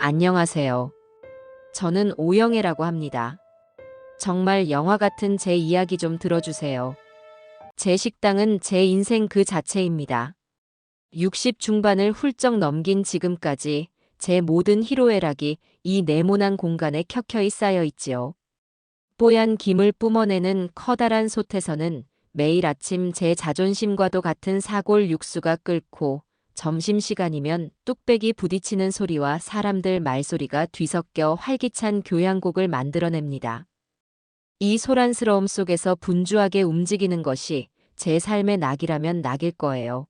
안녕하세요. 저는 오영애라고 합니다. 정말 영화 같은 제 이야기 좀 들어주세요. 제 식당은 제 인생 그 자체입니다. 60 중반을 훌쩍 넘긴 지금까지 제 모든 희로애락이 이 네모난 공간에 켜켜이 쌓여 있지요. 뽀얀 김을 뿜어내는 커다란 솥에서는 매일 아침 제 자존심과도 같은 사골 육수가 끓고 점심시간이면 뚝배기 부딪히는 소리와 사람들 말소리가 뒤섞여 활기찬 교향곡을 만들어냅니다. 이 소란스러움 속에서 분주하게 움직이는 것이 제 삶의 낙이라면 낙일 거예요.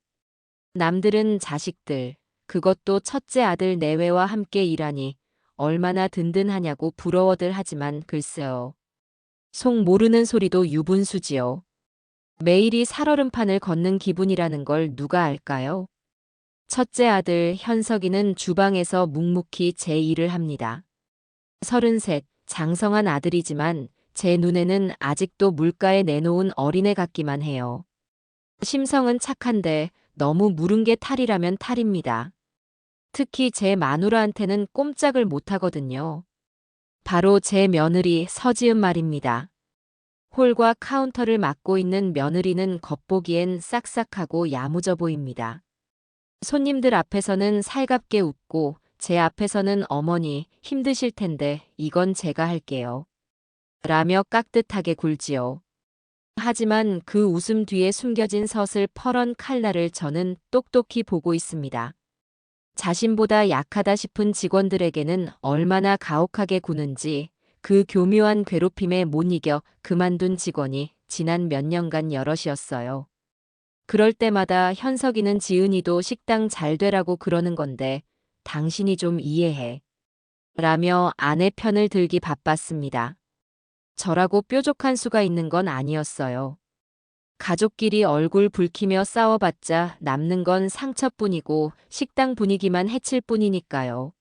남들은 자식들, 그것도 첫째 아들 내외와 함께 일하니 얼마나 든든하냐고 부러워들 하지만 글쎄요. 속 모르는 소리도 유분수지요. 매일이 살얼음판을 걷는 기분이라는 걸 누가 알까요? 첫째 아들 현석이는 주방에서 묵묵히 제 일을 합니다. 33, 장성한 아들이지만 제 눈에는 아직도 물가에 내놓은 어린애 같기만 해요. 심성은 착한데 너무 물은 게 탈이라면 탈입니다. 특히 제 마누라한테는 꼼짝을 못하거든요. 바로 제 며느리 서지은 말입니다. 홀과 카운터를 맡고 있는 며느리는 겉보기엔 싹싹하고 야무져 보입니다. 손님들 앞에서는 살갑게 웃고 제 앞에서는 어머니 힘드실 텐데 이건 제가 할게요. 라며 깍듯하게 굴지요. 하지만 그 웃음 뒤에 숨겨진 서슬퍼런 칼날을 저는 똑똑히 보고 있습니다. 자신보다 약하다 싶은 직원들에게는 얼마나 가혹하게 구는지 그 교묘한 괴롭힘에 못 이겨 그만둔 직원이 지난 몇 년간 여럿이었어요. 그럴 때마다 현석이는 지은이도 식당 잘 되라고 그러는 건데 당신이 좀 이해해. 라며 아내 편을 들기 바빴습니다. 저라고 뾰족한 수가 있는 건 아니었어요. 가족끼리 얼굴 붉히며 싸워봤자 남는 건 상처뿐이고 식당 분위기만 해칠 뿐이니까요.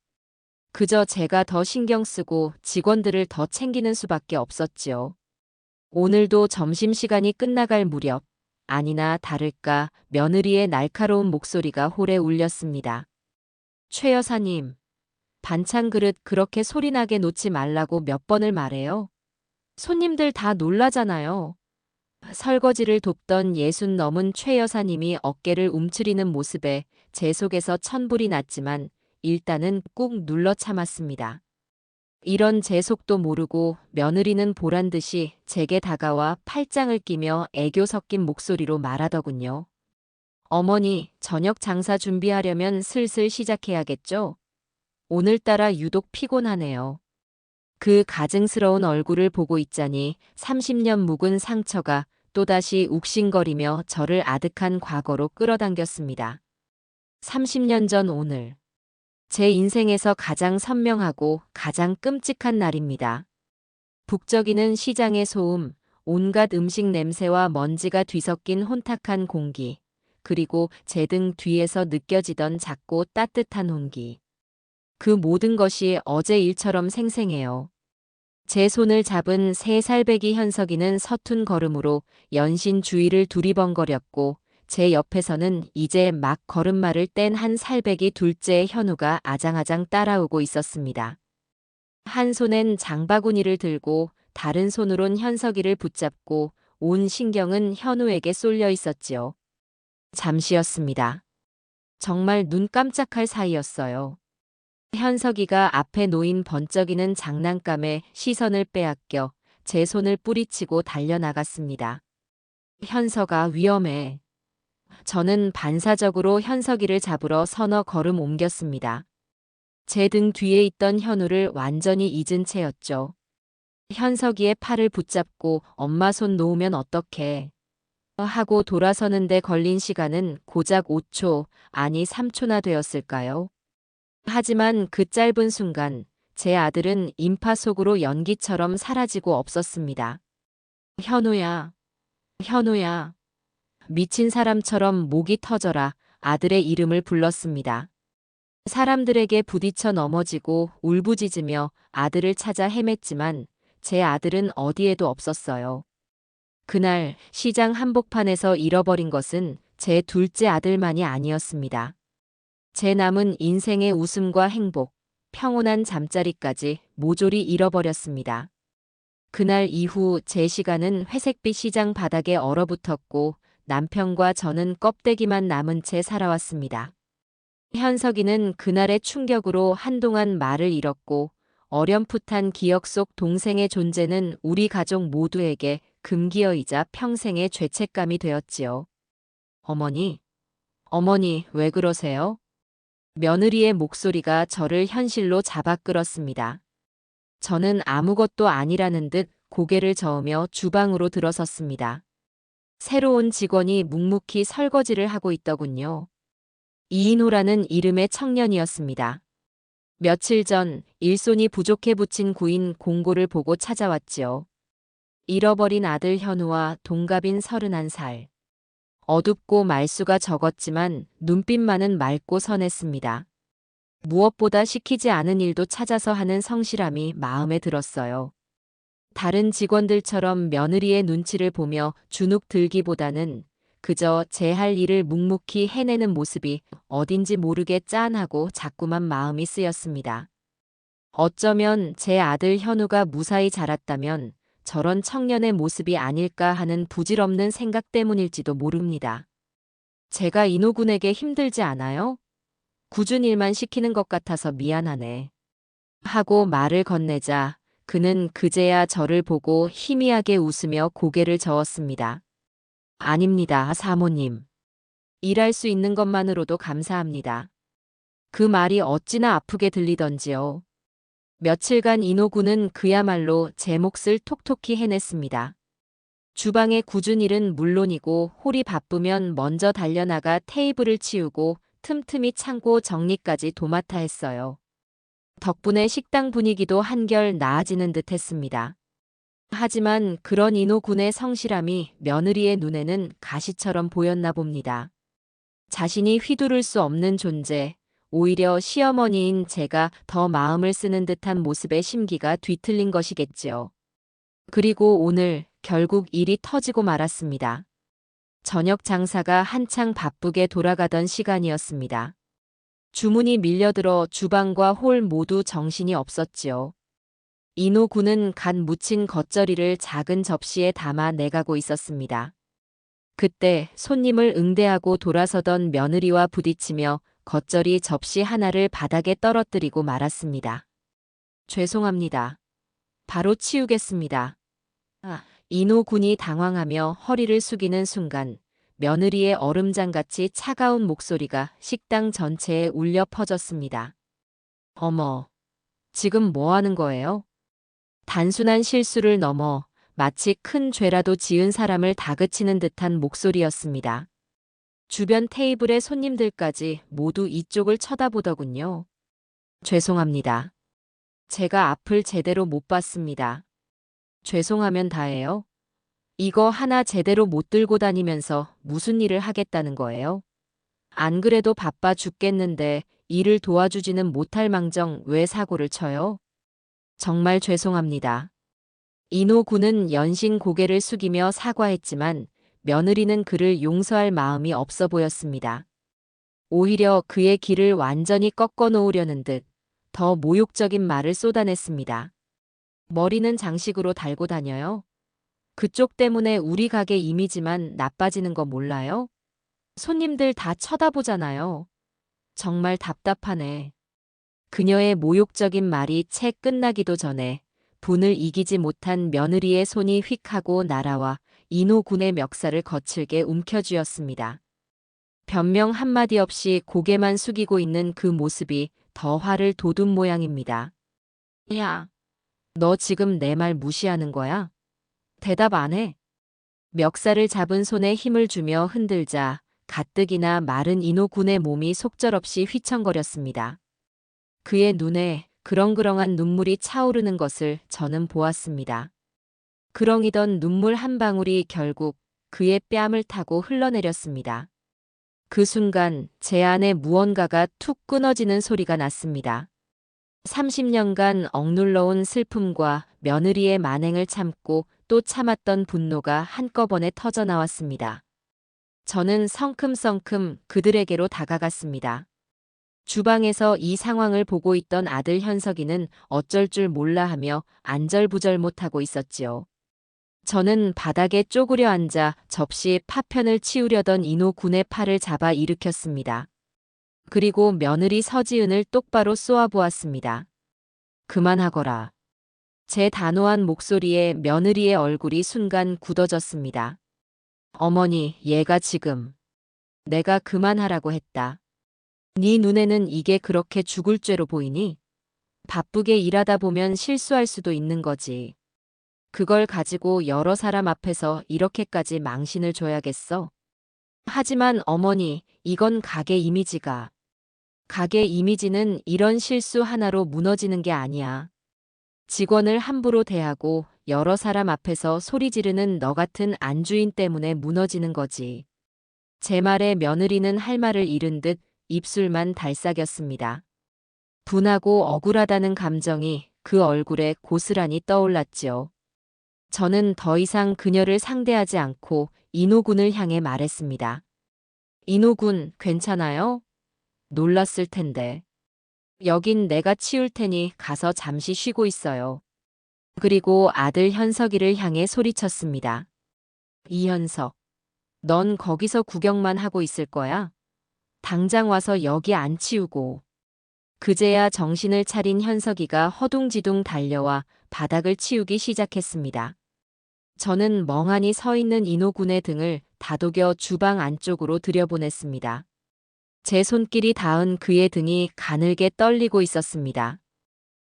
그저 제가 더 신경 쓰고 직원들을 더 챙기는 수밖에 없었지요. 오늘도 점심시간이 끝나갈 무렵, 아니나 다를까 며느리의 날카로운 목소리가 홀에 울렸습니다. 최 여사님, 반찬 그릇 그렇게 소리나게 놓지 말라고 몇 번을 말해요? 손님들 다 놀라잖아요. 설거지를 돕던 60 넘은 최 여사님이 어깨를 움츠리는 모습에 제 속에서 천불이 났지만 일단은 꾹 눌러 참았습니다. 이런 제 속도 모르고 며느리는 보란듯이 제게 다가와 팔짱을 끼며 애교 섞인 목소리로 말하더군요. 어머니, 저녁 장사 준비하려면 슬슬 시작해야겠죠? 오늘따라 유독 피곤하네요. 그 가증스러운 얼굴을 보고 있자니 30년 묵은 상처가 또다시 욱신거리며 저를 아득한 과거로 끌어당겼습니다. 30년 전 오늘. 제 인생에서 가장 선명하고 가장 끔찍한 날입니다. 북적이는 시장의 소음, 온갖 음식 냄새와 먼지가 뒤섞인 혼탁한 공기, 그리고 제 등 뒤에서 느껴지던 작고 따뜻한 온기. 그 모든 것이 어제 일처럼 생생해요. 제 손을 잡은 3살배기 현석이는 서툰 걸음으로 연신 주위를 두리번거렸고 제 옆에서는 이제 막 걸음마를 뗀 한 살배기 둘째 현우가 아장아장 따라오고 있었습니다. 한 손엔 장바구니를 들고 다른 손으론 현석이를 붙잡고 온 신경은 현우에게 쏠려 있었지요. 잠시였습니다. 정말 눈 깜짝할 사이였어요. 현석이가 앞에 놓인 번쩍이는 장난감에 시선을 빼앗겨 제 손을 뿌리치고 달려나갔습니다. 현석아, 위험해. 저는 반사적으로 현석이를 잡으러 서너 걸음 옮겼습니다. 제 등 뒤에 있던 현우를 완전히 잊은 채였죠. 현석이의 팔을 붙잡고 엄마 손 놓으면 어떡해. 하고 돌아서는데 걸린 시간은 고작 5초, 아니 3초나 되었을까요? 하지만 그 짧은 순간 제 아들은 인파 속으로 연기처럼 사라지고 없었습니다. 현우야, 현우야. 미친 사람처럼 목이 터져라 아들의 이름을 불렀습니다. 사람들에게 부딪혀 넘어지고 울부짖으며 아들을 찾아 헤맸지만 제 아들은 어디에도 없었어요. 그날 시장 한복판에서 잃어버린 것은 제 둘째 아들만이 아니었습니다. 제 남은 인생의 웃음과 행복, 평온한 잠자리까지 모조리 잃어버렸습니다. 그날 이후 제 시간은 회색빛 시장 바닥에 얼어붙었고 남편과 저는 껍데기만 남은 채 살아왔습니다. 현석이는 그날의 충격으로 한동안 말을 잃었고 어렴풋한 기억 속 동생의 존재는 우리 가족 모두에게 금기어이자 평생의 죄책감이 되었지요. 어머니, 어머니, 왜 그러세요? 며느리의 목소리가 저를 현실로 잡아 끌었습니다. 저는 아무것도 아니라는 듯 고개를 저으며 주방으로 들어섰습니다. 새로운 직원이 묵묵히 설거지를 하고 있더군요. 이인호라는 이름의 청년이었습니다. 며칠 전 일손이 부족해 붙인 구인 공고를 보고 찾아왔지요. 잃어버린 아들 현우와 동갑인 31살. 어둡고 말수가 적었지만 눈빛만은 맑고 선했습니다. 무엇보다 시키지 않은 일도 찾아서 하는 성실함이 마음에 들었어요. 다른 직원들처럼 며느리의 눈치를 보며 주눅 들기보다는 그저 제 할 일을 묵묵히 해내는 모습이 어딘지 모르게 짠하고 자꾸만 마음이 쓰였습니다. 어쩌면 제 아들 현우가 무사히 자랐다면 저런 청년의 모습이 아닐까 하는 부질없는 생각 때문일지도 모릅니다. 제가 인호군에게 힘들지 않아요? 굳은 일만 시키는 것 같아서 미안하네. 하고 말을 건네자 그는 그제야 저를 보고 희미하게 웃으며 고개를 저었습니다. 아닙니다, 사모님. 일할 수 있는 것만으로도 감사합니다. 그 말이 어찌나 아프게 들리던지요. 며칠간 인호군은 그야말로 제 몫을 톡톡히 해냈습니다. 주방의 굳은 일은 물론이고 홀이 바쁘면 먼저 달려나가 테이블을 치우고 틈틈이 창고 정리까지 도맡아 했어요. 덕분에 식당 분위기도 한결 나아지는 듯 했습니다. 하지만 그런 인호군의 성실함이 며느리의 눈에는 가시처럼 보였나 봅니다. 자신이 휘두를 수 없는 존재, 오히려 시어머니인 제가 더 마음을 쓰는 듯한 모습에 심기가 뒤틀린 것이겠지요. 그리고 오늘 결국 일이 터지고 말았습니다. 저녁 장사가 한창 바쁘게 돌아가던 시간이었습니다. 주문이 밀려들어 주방과 홀 모두 정신이 없었지요. 인호군은 갓 무친 겉절이를 작은 접시에 담아 내가고 있었습니다. 그때 손님을 응대하고 돌아서던 며느리와 부딪히며 겉절이 접시 하나를 바닥에 떨어뜨리고 말았습니다. 죄송합니다. 바로 치우겠습니다. 인호군이 당황하며 허리를 숙이는 순간 며느리의 얼음장같이 차가운 목소리가 식당 전체에 울려 퍼졌습니다. 어머, 지금 뭐 하는 거예요? 단순한 실수를 넘어 마치 큰 죄라도 지은 사람을 다그치는 듯한 목소리였습니다. 주변 테이블의 손님들까지 모두 이쪽을 쳐다보더군요. 죄송합니다. 제가 앞을 제대로 못 봤습니다. 죄송하면 다예요. 이거 하나 제대로 못 들고 다니면서 무슨 일을 하겠다는 거예요? 안 그래도 바빠 죽겠는데 일을 도와주지는 못할 망정 왜 사고를 쳐요? 정말 죄송합니다. 인호군은 연신 고개를 숙이며 사과했지만 며느리는 그를 용서할 마음이 없어 보였습니다. 오히려 그의 길을 완전히 꺾어 놓으려는 듯 더 모욕적인 말을 쏟아냈습니다. 머리는 장식으로 달고 다녀요? 그쪽 때문에 우리 가게 이미지만 나빠지는 거 몰라요? 손님들 다 쳐다보잖아요. 정말 답답하네. 그녀의 모욕적인 말이 채 끝나기도 전에 분을 이기지 못한 며느리의 손이 휙 하고 날아와 인호군의 멱살을 거칠게 움켜쥐었습니다. 변명 한마디 없이 고개만 숙이고 있는 그 모습이 더 화를 돋운 모양입니다. 야, 너 지금 내 말 무시하는 거야? 대답 안 해? 멱살을 잡은 손에 힘을 주며 흔들자 가뜩이나 마른 인호군의 몸이 속절없이 휘청거렸습니다. 그의 눈에 그렁그렁한 눈물이 차오르는 것을 저는 보았습니다. 그렁이던 눈물 한 방울이 결국 그의 뺨을 타고 흘러내렸습니다. 그 순간 제 안에 무언가가 툭 끊어지는 소리가 났습니다. 30년간 억눌러온 슬픔과 며느리의 만행을 참고 또 참았던 분노가 한꺼번에 터져나왔습니다. 저는 성큼성큼 그들에게로 다가갔습니다. 주방에서 이 상황을 보고 있던 아들 현석이는 어쩔 줄 몰라 하며 안절부절 못하고 있었지요. 저는 바닥에 쪼그려 앉아 접시에 파편을 치우려던 인호 군의 팔을 잡아 일으켰습니다. 그리고 며느리 서지은을 똑바로 쏘아보았습니다. 그만하거라. 제 단호한 목소리에 며느리의 얼굴이 순간 굳어졌습니다. 어머니, 얘가 지금 내가 그만하라고 했다. 네 눈에는 이게 그렇게 죽을 죄로 보이니? 바쁘게 일하다 보면 실수할 수도 있는 거지. 그걸 가지고 여러 사람 앞에서 이렇게까지 망신을 줘야겠어? 하지만 어머니, 이건 가게 이미지가. 가게 이미지는 이런 실수 하나로 무너지는 게 아니야. 직원을 함부로 대하고 여러 사람 앞에서 소리 지르는 너 같은 안주인 때문에 무너지는 거지. 제 말에 며느리는 할 말을 잃은 듯 입술만 달싹였습니다. 분하고 억울하다는 감정이 그 얼굴에 고스란히 떠올랐지요. 저는 더 이상 그녀를 상대하지 않고 인호군을 향해 말했습니다. 인호군, 괜찮아요? 놀랐을 텐데. 여긴 내가 치울 테니 가서 잠시 쉬고 있어요. 그리고 아들 현석이를 향해 소리쳤습니다. 이현석, 넌 거기서 구경만 하고 있을 거야? 당장 와서 여기 안 치우고. 그제야 정신을 차린 현석이가 허둥지둥 달려와 바닥을 치우기 시작했습니다. 저는 멍하니 서 있는 인호군의 등을 다독여 주방 안쪽으로 들여보냈습니다. 제 손길이 닿은 그의 등이 가늘게 떨리고 있었습니다.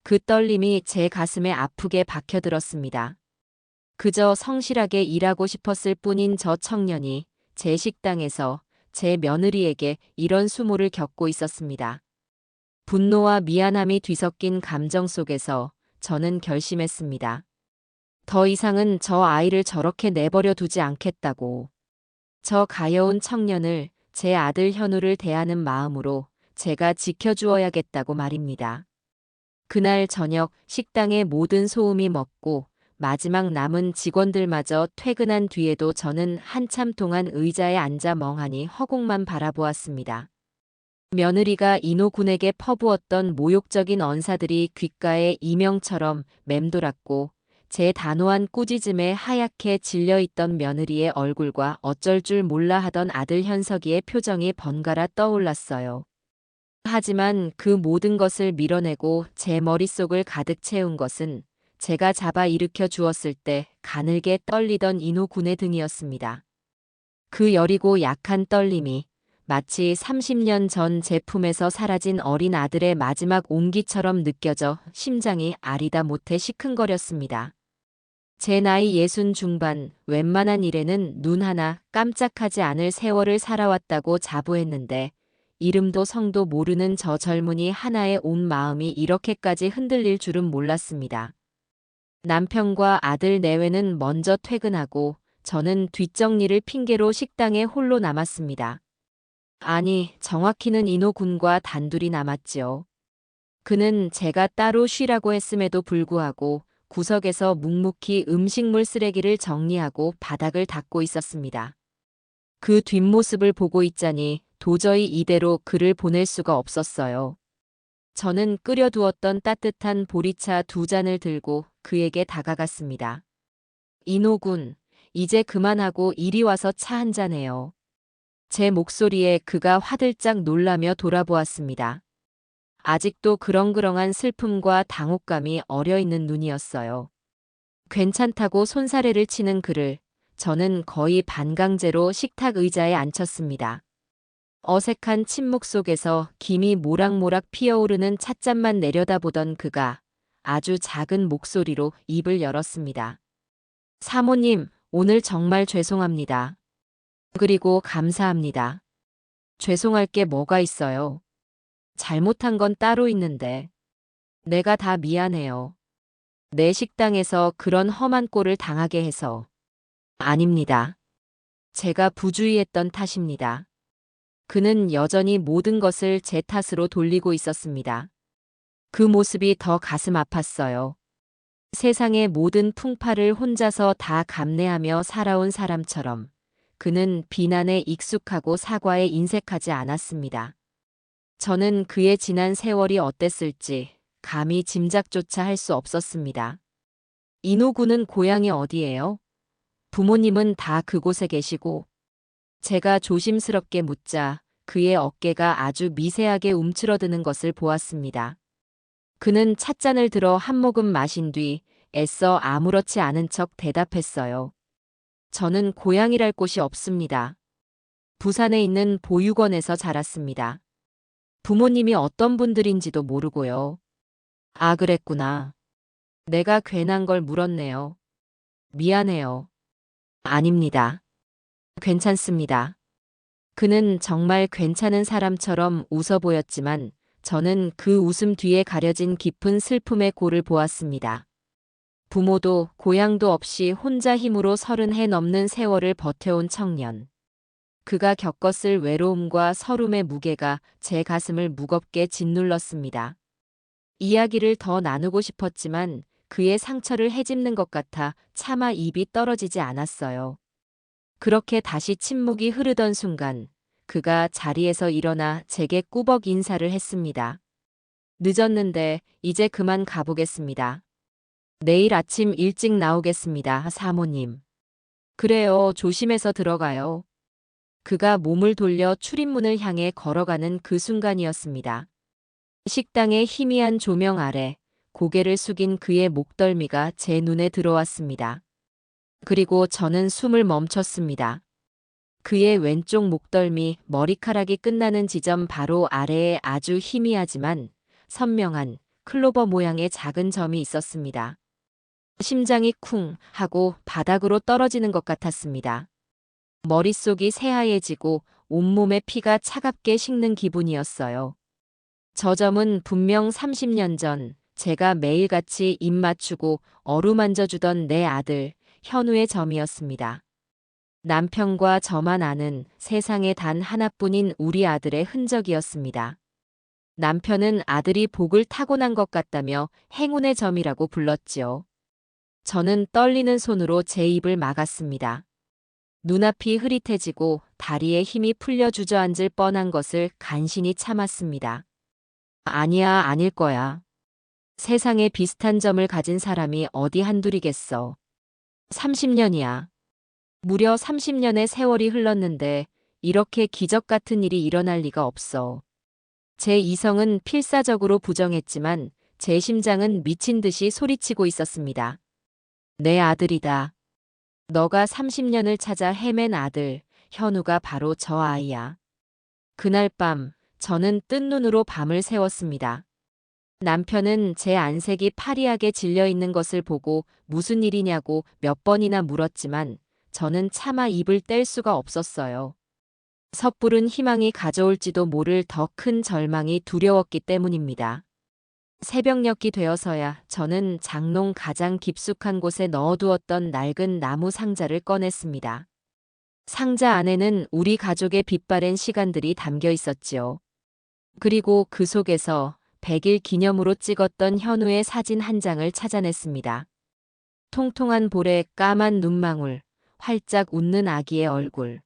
그 떨림이 제 가슴에 아프게 박혀들었습니다. 그저 성실하게 일하고 싶었을 뿐인 저 청년이 제 식당에서 제 며느리에게 이런 수모를 겪고 있었습니다. 분노와 미안함이 뒤섞인 감정 속에서 저는 결심했습니다. 더 이상은 저 아이를 저렇게 내버려 두지 않겠다고. 저 가여운 청년을 제 아들 현우를 대하는 마음으로 제가 지켜주어야겠다고 말입니다. 그날 저녁 식당의 모든 소음이 멎고 마지막 남은 직원들마저 퇴근한 뒤에도 저는 한참 동안 의자에 앉아 멍하니 허공만 바라보았습니다. 며느리가 인호군에게 퍼부었던 모욕적인 언사들이 귓가에 이명처럼 맴돌았고 제 단호한 꾸짖음에 하얗게 질려있던 며느리의 얼굴과 어쩔 줄 몰라 하던 아들 현석이의 표정이 번갈아 떠올랐어요. 하지만 그 모든 것을 밀어내고 제 머릿속을 가득 채운 것은 제가 잡아 일으켜 주었을 때 가늘게 떨리던 인호군의 등이었습니다. 그 여리고 약한 떨림이 마치 30년 전 제 품에서 사라진 어린 아들의 마지막 온기처럼 느껴져 심장이 아리다 못해 시큰거렸습니다. 제 나이 60 중반, 웬만한 일에는 눈 하나 깜짝하지 않을 세월을 살아왔다고 자부했는데 이름도 성도 모르는 저 젊은이 하나의 온 마음이 이렇게까지 흔들릴 줄은 몰랐습니다. 남편과 아들 내외는 먼저 퇴근하고 저는 뒷정리를 핑계로 식당에 홀로 남았습니다. 아니, 정확히는 인호군과 단둘이 남았지요. 그는 제가 따로 쉬라고 했음에도 불구하고 구석에서 묵묵히 음식물 쓰레기를 정리하고 바닥을 닦고 있었습니다. 그 뒷모습을 보고 있자니 도저히 이대로 그를 보낼 수가 없었어요. 저는 끓여두었던 따뜻한 보리차 2잔을 들고 그에게 다가갔습니다. 인호군, 이제 그만하고 이리 와서 차 한잔 해요. 제 목소리에 그가 화들짝 놀라며 돌아보았습니다. 아직도 그렁그렁한 슬픔과 당혹감이 어려있는 눈이었어요. 괜찮다고 손사래를 치는 그를 저는 거의 반강제로 식탁 의자에 앉혔습니다. 어색한 침묵 속에서 김이 모락모락 피어오르는 찻잔만 내려다보던 그가 아주 작은 목소리로 입을 열었습니다. 사모님, 오늘 정말 죄송합니다. 그리고 감사합니다. 죄송할 게 뭐가 있어요. 잘못한 건 따로 있는데. 내가 다 미안해요. 내 식당에서 그런 험한 꼴을 당하게 해서. 아닙니다. 제가 부주의했던 탓입니다. 그는 여전히 모든 것을 제 탓으로 돌리고 있었습니다. 그 모습이 더 가슴 아팠어요. 세상의 모든 풍파를 혼자서 다 감내하며 살아온 사람처럼 그는 비난에 익숙하고 사과에 인색하지 않았습니다. 저는 그의 지난 세월이 어땠을지 감히 짐작조차 할 수 없었습니다. 인호군은 고향이 어디예요? 부모님은 다 그곳에 계시고 제가 조심스럽게 묻자 그의 어깨가 아주 미세하게 움츠러드는 것을 보았습니다. 그는 찻잔을 들어 한 모금 마신 뒤 애써 아무렇지 않은 척 대답했어요. 저는 고향이랄 곳이 없습니다. 부산에 있는 보육원에서 자랐습니다. 부모님이 어떤 분들인지도 모르고요. 아, 그랬구나. 내가 괜한 걸 물었네요. 미안해요. 아닙니다. 괜찮습니다. 그는 정말 괜찮은 사람처럼 웃어 보였지만 저는 그 웃음 뒤에 가려진 깊은 슬픔의 골을 보았습니다. 부모도 고향도 없이 혼자 힘으로 30해 넘는 세월을 버텨온 청년. 그가 겪었을 외로움과 서름의 무게가 제 가슴을 무겁게 짓눌렀습니다. 이야기를 더 나누고 싶었지만 그의 상처를 헤집는 것 같아 차마 입이 떨어지지 않았어요. 그렇게 다시 침묵이 흐르던 순간 그가 자리에서 일어나 제게 꾸벅 인사를 했습니다. 늦었는데 이제 그만 가보겠습니다. 내일 아침 일찍 나오겠습니다, 사모님. 그래요, 조심해서 들어가요. 그가 몸을 돌려 출입문을 향해 걸어가는 그 순간이었습니다. 식당의 희미한 조명 아래 고개를 숙인 그의 목덜미가 제 눈에 들어왔습니다. 그리고 저는 숨을 멈췄습니다. 그의 왼쪽 목덜미 머리카락이 끝나는 지점 바로 아래에 아주 희미하지만 선명한 클로버 모양의 작은 점이 있었습니다. 심장이 쿵 하고 바닥으로 떨어지는 것 같았습니다. 머릿속이 새하얘지고 온몸에 피가 차갑게 식는 기분이었어요. 저 점은 분명 30년 전 제가 매일같이 입 맞추고 어루만져 주던 내 아들 현우의 점이었습니다. 남편과 저만 아는 세상에 단 하나뿐인 우리 아들의 흔적이었습니다. 남편은 아들이 복을 타고난 것 같다며 행운의 점이라고 불렀지요. 저는 떨리는 손으로 제 입을 막았습니다. 눈앞이 흐릿해지고 다리에 힘이 풀려 주저앉을 뻔한 것을 간신히 참았습니다. 아니야, 아닐 거야. 세상에 비슷한 점을 가진 사람이 어디 한둘이겠어. 30년이야. 무려 30년의 세월이 흘렀는데 이렇게 기적 같은 일이 일어날 리가 없어. 제 이성은 필사적으로 부정했지만 제 심장은 미친 듯이 소리치고 있었습니다. 내 아들이다. 너가 30년을 찾아 헤맨 아들, 현우가 바로 저 아이야. 그날 밤, 저는 뜬 눈으로 밤을 새웠습니다. 남편은 제 안색이 파리하게 질려 있는 것을 보고 무슨 일이냐고 몇 번이나 물었지만 저는 차마 입을 뗄 수가 없었어요. 섣부른 희망이 가져올지도 모를 더 큰 절망이 두려웠기 때문입니다. 새벽녘이 되어서야 저는 장롱 가장 깊숙한 곳에 넣어두었던 낡은 나무 상자를 꺼냈습니다. 상자 안에는 우리 가족의 빛바랜 시간들이 담겨 있었지요. 그리고 그 속에서 100일 기념으로 찍었던 현우의 사진 한 장을 찾아냈습니다. 통통한 볼에 까만 눈망울, 활짝 웃는 아기의 얼굴.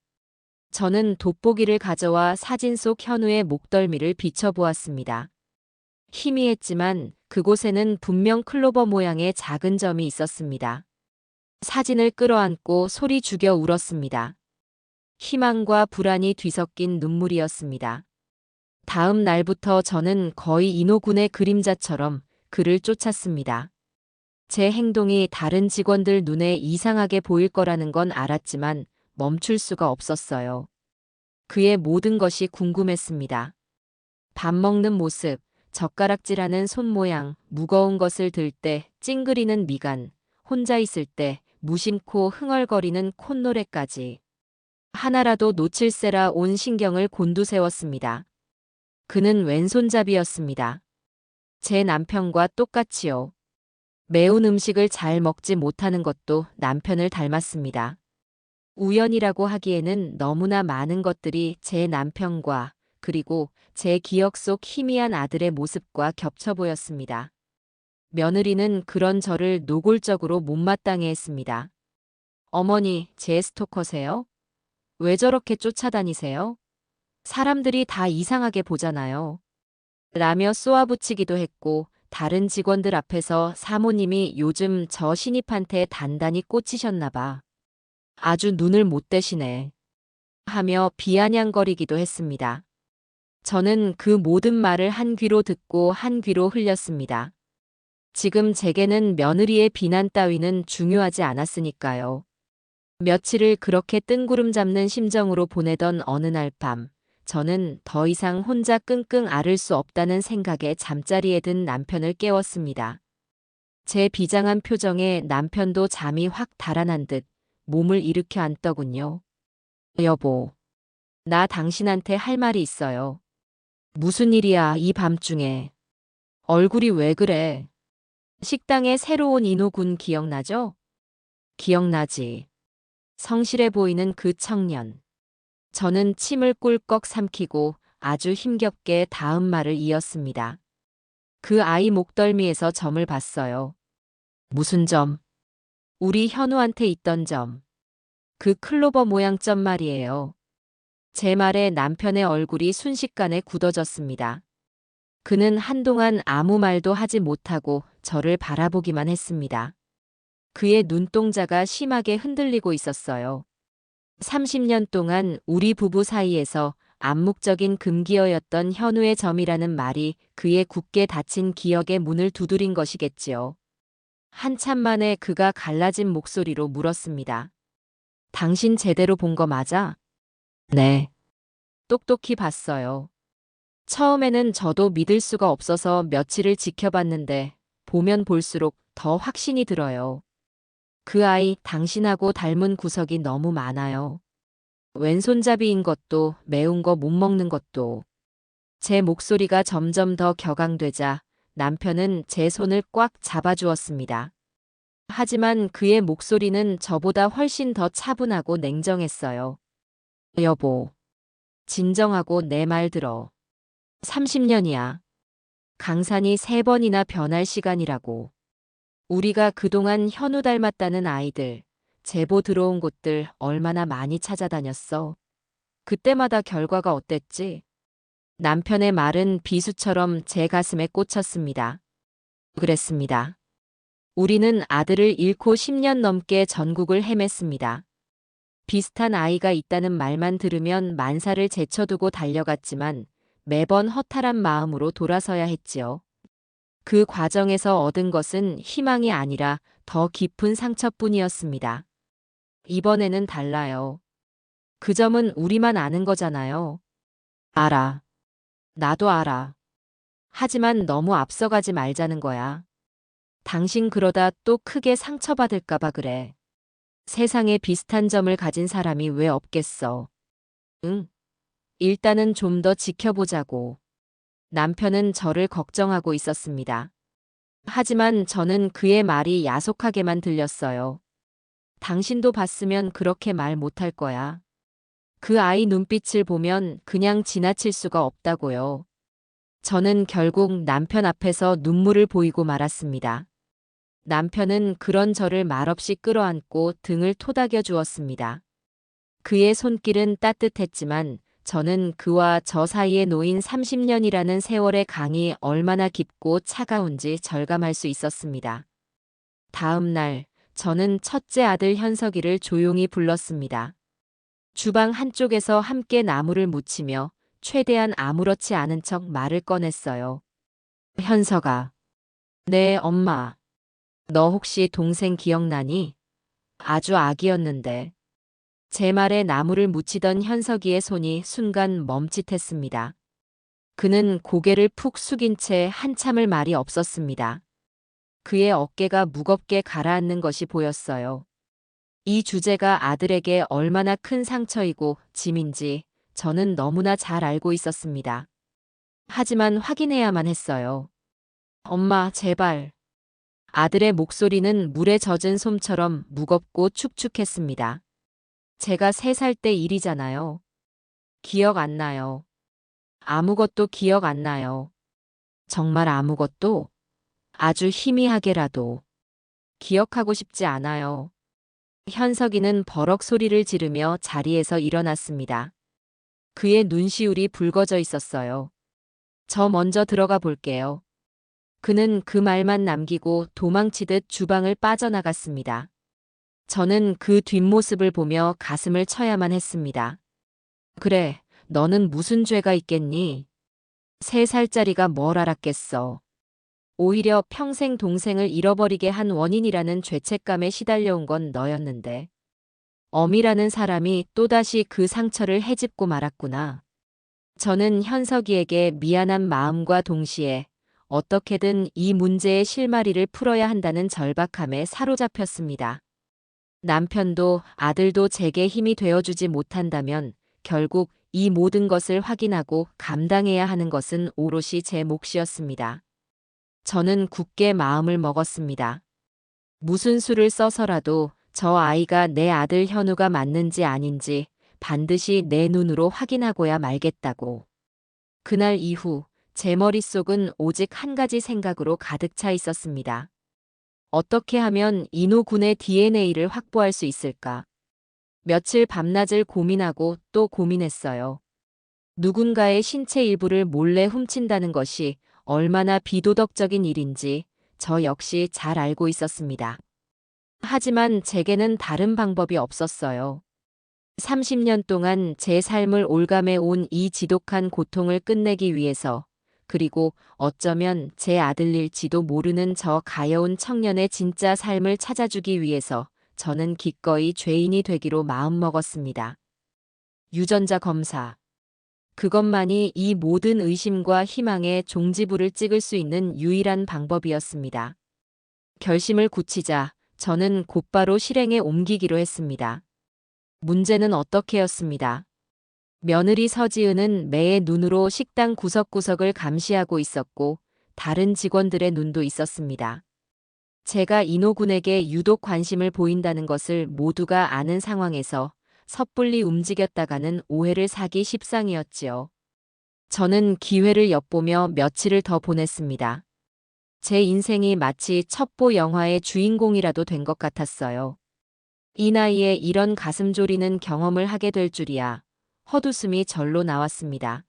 저는 돋보기를 가져와 사진 속 현우의 목덜미를 비춰보았습니다. 희미했지만 그곳에는 분명 클로버 모양의 작은 점이 있었습니다. 사진을 끌어안고 소리 죽여 울었습니다. 희망과 불안이 뒤섞인 눈물이었습니다. 다음 날부터 저는 거의 인호군의 그림자처럼 그를 쫓았습니다. 제 행동이 다른 직원들 눈에 이상하게 보일 거라는 건 알았지만 멈출 수가 없었어요. 그의 모든 것이 궁금했습니다. 밥 먹는 모습, 젓가락질하는 손 모양, 무거운 것을 들 때 찡그리는 미간, 혼자 있을 때 무심코 흥얼거리는 콧노래까지. 하나라도 놓칠세라 온 신경을 곤두세웠습니다. 그는 왼손잡이였습니다. 제 남편과 똑같이요. 매운 음식을 잘 먹지 못하는 것도 남편을 닮았습니다. 우연이라고 하기에는 너무나 많은 것들이 제 남편과 그리고 제 기억 속 희미한 아들의 모습과 겹쳐 보였습니다. 며느리는 그런 저를 노골적으로 못마땅해 했습니다. 어머니, 제 스토커세요? 왜 저렇게 쫓아다니세요? 사람들이 다 이상하게 보잖아요. 라며 쏘아붙이기도 했고 다른 직원들 앞에서 사모님이 요즘 저 신입한테 단단히 꽂히셨나 봐. 아주 눈을 못 떼시네. 하며 비아냥거리기도 했습니다. 저는 그 모든 말을 한 귀로 듣고 한 귀로 흘렸습니다. 지금 제게는 며느리의 비난 따위는 중요하지 않았으니까요. 며칠을 그렇게 뜬구름 잡는 심정으로 보내던 어느 날 밤, 저는 더 이상 혼자 끙끙 앓을 수 없다는 생각에 잠자리에 든 남편을 깨웠습니다. 제 비장한 표정에 남편도 잠이 확 달아난 듯 몸을 일으켜 앉더군요. 여보, 나 당신한테 할 말이 있어요. 무슨 일이야, 이 밤중에. 얼굴이 왜 그래? 식당에 새로 온 인호군 기억나죠? 기억나지. 성실해 보이는 그 청년. 저는 침을 꿀꺽 삼키고 아주 힘겹게 다음 말을 이었습니다. 그 아이 목덜미에서 점을 봤어요. 무슨 점? 우리 현우한테 있던 점. 그 클로버 모양 점 말이에요. 제 말에 남편의 얼굴이 순식간에 굳어졌습니다. 그는 한동안 아무 말도 하지 못하고 저를 바라보기만 했습니다. 그의 눈동자가 심하게 흔들리고 있었어요. 30년 동안 우리 부부 사이에서 암묵적인 금기어였던 현우의 점이라는 말이 그의 굳게 닫힌 기억의 문을 두드린 것이겠지요. 한참 만에 그가 갈라진 목소리로 물었습니다. 당신 제대로 본 거 맞아? 네. 똑똑히 봤어요. 처음에는 저도 믿을 수가 없어서 며칠을 지켜봤는데 보면 볼수록 더 확신이 들어요. 그 아이 당신하고 닮은 구석이 너무 많아요. 왼손잡이인 것도 매운 거 못 먹는 것도. 제 목소리가 점점 더 격앙되자 남편은 제 손을 꽉 잡아주었습니다. 하지만 그의 목소리는 저보다 훨씬 더 차분하고 냉정했어요. 여보, 진정하고 내 말 들어. 30년이야. 강산이 3번이나 변할 시간이라고. 우리가 그동안 현우 닮았다는 아이들, 제보 들어온 곳들 얼마나 많이 찾아다녔어. 그때마다 결과가 어땠지? 남편의 말은 비수처럼 제 가슴에 꽂혔습니다. 그랬습니다. 우리는 아들을 잃고 10년 넘게 전국을 헤맸습니다. 비슷한 아이가 있다는 말만 들으면 만사를 제쳐두고 달려갔지만 매번 허탈한 마음으로 돌아서야 했지요. 그 과정에서 얻은 것은 희망이 아니라 더 깊은 상처뿐이었습니다. 이번에는 달라요. 그 점은 우리만 아는 거잖아요. 알아. 나도 알아. 하지만 너무 앞서가지 말자는 거야. 당신 그러다 또 크게 상처받을까봐 그래. 세상에 비슷한 점을 가진 사람이 왜 없겠어. 응. 일단은 좀 더 지켜보자고. 남편은 저를 걱정하고 있었습니다. 하지만 저는 그의 말이 야속하게만 들렸어요. 당신도 봤으면 그렇게 말 못할 거야. 그 아이 눈빛을 보면 그냥 지나칠 수가 없다고요. 저는 결국 남편 앞에서 눈물을 보이고 말았습니다. 남편은 그런 저를 말없이 끌어안고 등을 토닥여 주었습니다. 그의 손길은 따뜻했지만 저는 그와 저 사이에 놓인 30년이라는 세월의 강이 얼마나 깊고 차가운지 절감할 수 있었습니다. 다음 날, 저는 첫째 아들 현석이를 조용히 불렀습니다. 주방 한쪽에서 함께 나무를 묻히며 최대한 아무렇지 않은 척 말을 꺼냈어요. 현석아. 네, 엄마. 너 혹시 동생 기억나니? 아주 아기였는데. 제 말에 나무를 묻히던 현석이의 손이 순간 멈칫했습니다. 그는 고개를 푹 숙인 채 한참을 말이 없었습니다. 그의 어깨가 무겁게 가라앉는 것이 보였어요. 이 주제가 아들에게 얼마나 큰 상처이고 짐인지 저는 너무나 잘 알고 있었습니다. 하지만 확인해야만 했어요. 엄마, 제발. 아들의 목소리는 물에 젖은 솜처럼 무겁고 축축했습니다. 제가 3살 때 일이잖아요. 기억 안 나요. 아무것도 기억 안 나요. 정말 아무것도? 아주 희미하게라도. 기억하고 싶지 않아요. 현석이는 버럭 소리를 지르며 자리에서 일어났습니다. 그의 눈시울이 붉어져 있었어요. 저 먼저 들어가 볼게요. 그는 그 말만 남기고 도망치듯 주방을 빠져나갔습니다. 저는 그 뒷모습을 보며 가슴을 쳐야만 했습니다. 그래, 너는 무슨 죄가 있겠니? 3살짜리가 뭘 알았겠어. 오히려 평생 동생을 잃어버리게 한 원인이라는 죄책감에 시달려온 건 너였는데. 엄이라는 사람이 또다시 그 상처를 헤집고 말았구나. 저는 현석이에게 미안한 마음과 동시에 어떻게든 이 문제의 실마리를 풀어야 한다는 절박함에 사로잡혔습니다. 남편도 아들도 제게 힘이 되어주지 못한다면 결국 이 모든 것을 확인하고 감당해야 하는 것은 오롯이 제 몫이었습니다. 저는 굳게 마음을 먹었습니다. 무슨 수를 써서라도 저 아이가 내 아들 현우가 맞는지 아닌지 반드시 내 눈으로 확인하고야 말겠다고. 그날 이후 제 머릿속은 오직 한 가지 생각으로 가득 차 있었습니다. 어떻게 하면 인호 군의 DNA를 확보할 수 있을까? 며칠 밤낮을 고민하고 또 고민했어요. 누군가의 신체 일부를 몰래 훔친다는 것이 얼마나 비도덕적인 일인지 저 역시 잘 알고 있었습니다. 하지만 제게는 다른 방법이 없었어요. 30년 동안 제 삶을 올감해 온 이 지독한 고통을 끝내기 위해서, 그리고 어쩌면 제 아들일지도 모르는 저 가여운 청년의 진짜 삶을 찾아주기 위해서 저는 기꺼이 죄인이 되기로 마음먹었습니다. 유전자 검사. 그것만이 이 모든 의심과 희망의 종지부를 찍을 수 있는 유일한 방법이었습니다. 결심을 굳히자 저는 곧바로 실행에 옮기기로 했습니다. 문제는 어떻게였습니다. 며느리 서지은은 매의 눈으로 식당 구석구석을 감시하고 있었고 다른 직원들의 눈도 있었습니다. 제가 인호군에게 유독 관심을 보인다는 것을 모두가 아는 상황에서 섣불리 움직였다가는 오해를 사기 십상이었지요. 저는 기회를 엿보며 며칠을 더 보냈습니다. 제 인생이 마치 첩보 영화의 주인공이라도 된 것 같았어요. 이 나이에 이런 가슴 졸이는 경험을 하게 될 줄이야. 헛웃음이 절로 나왔습니다.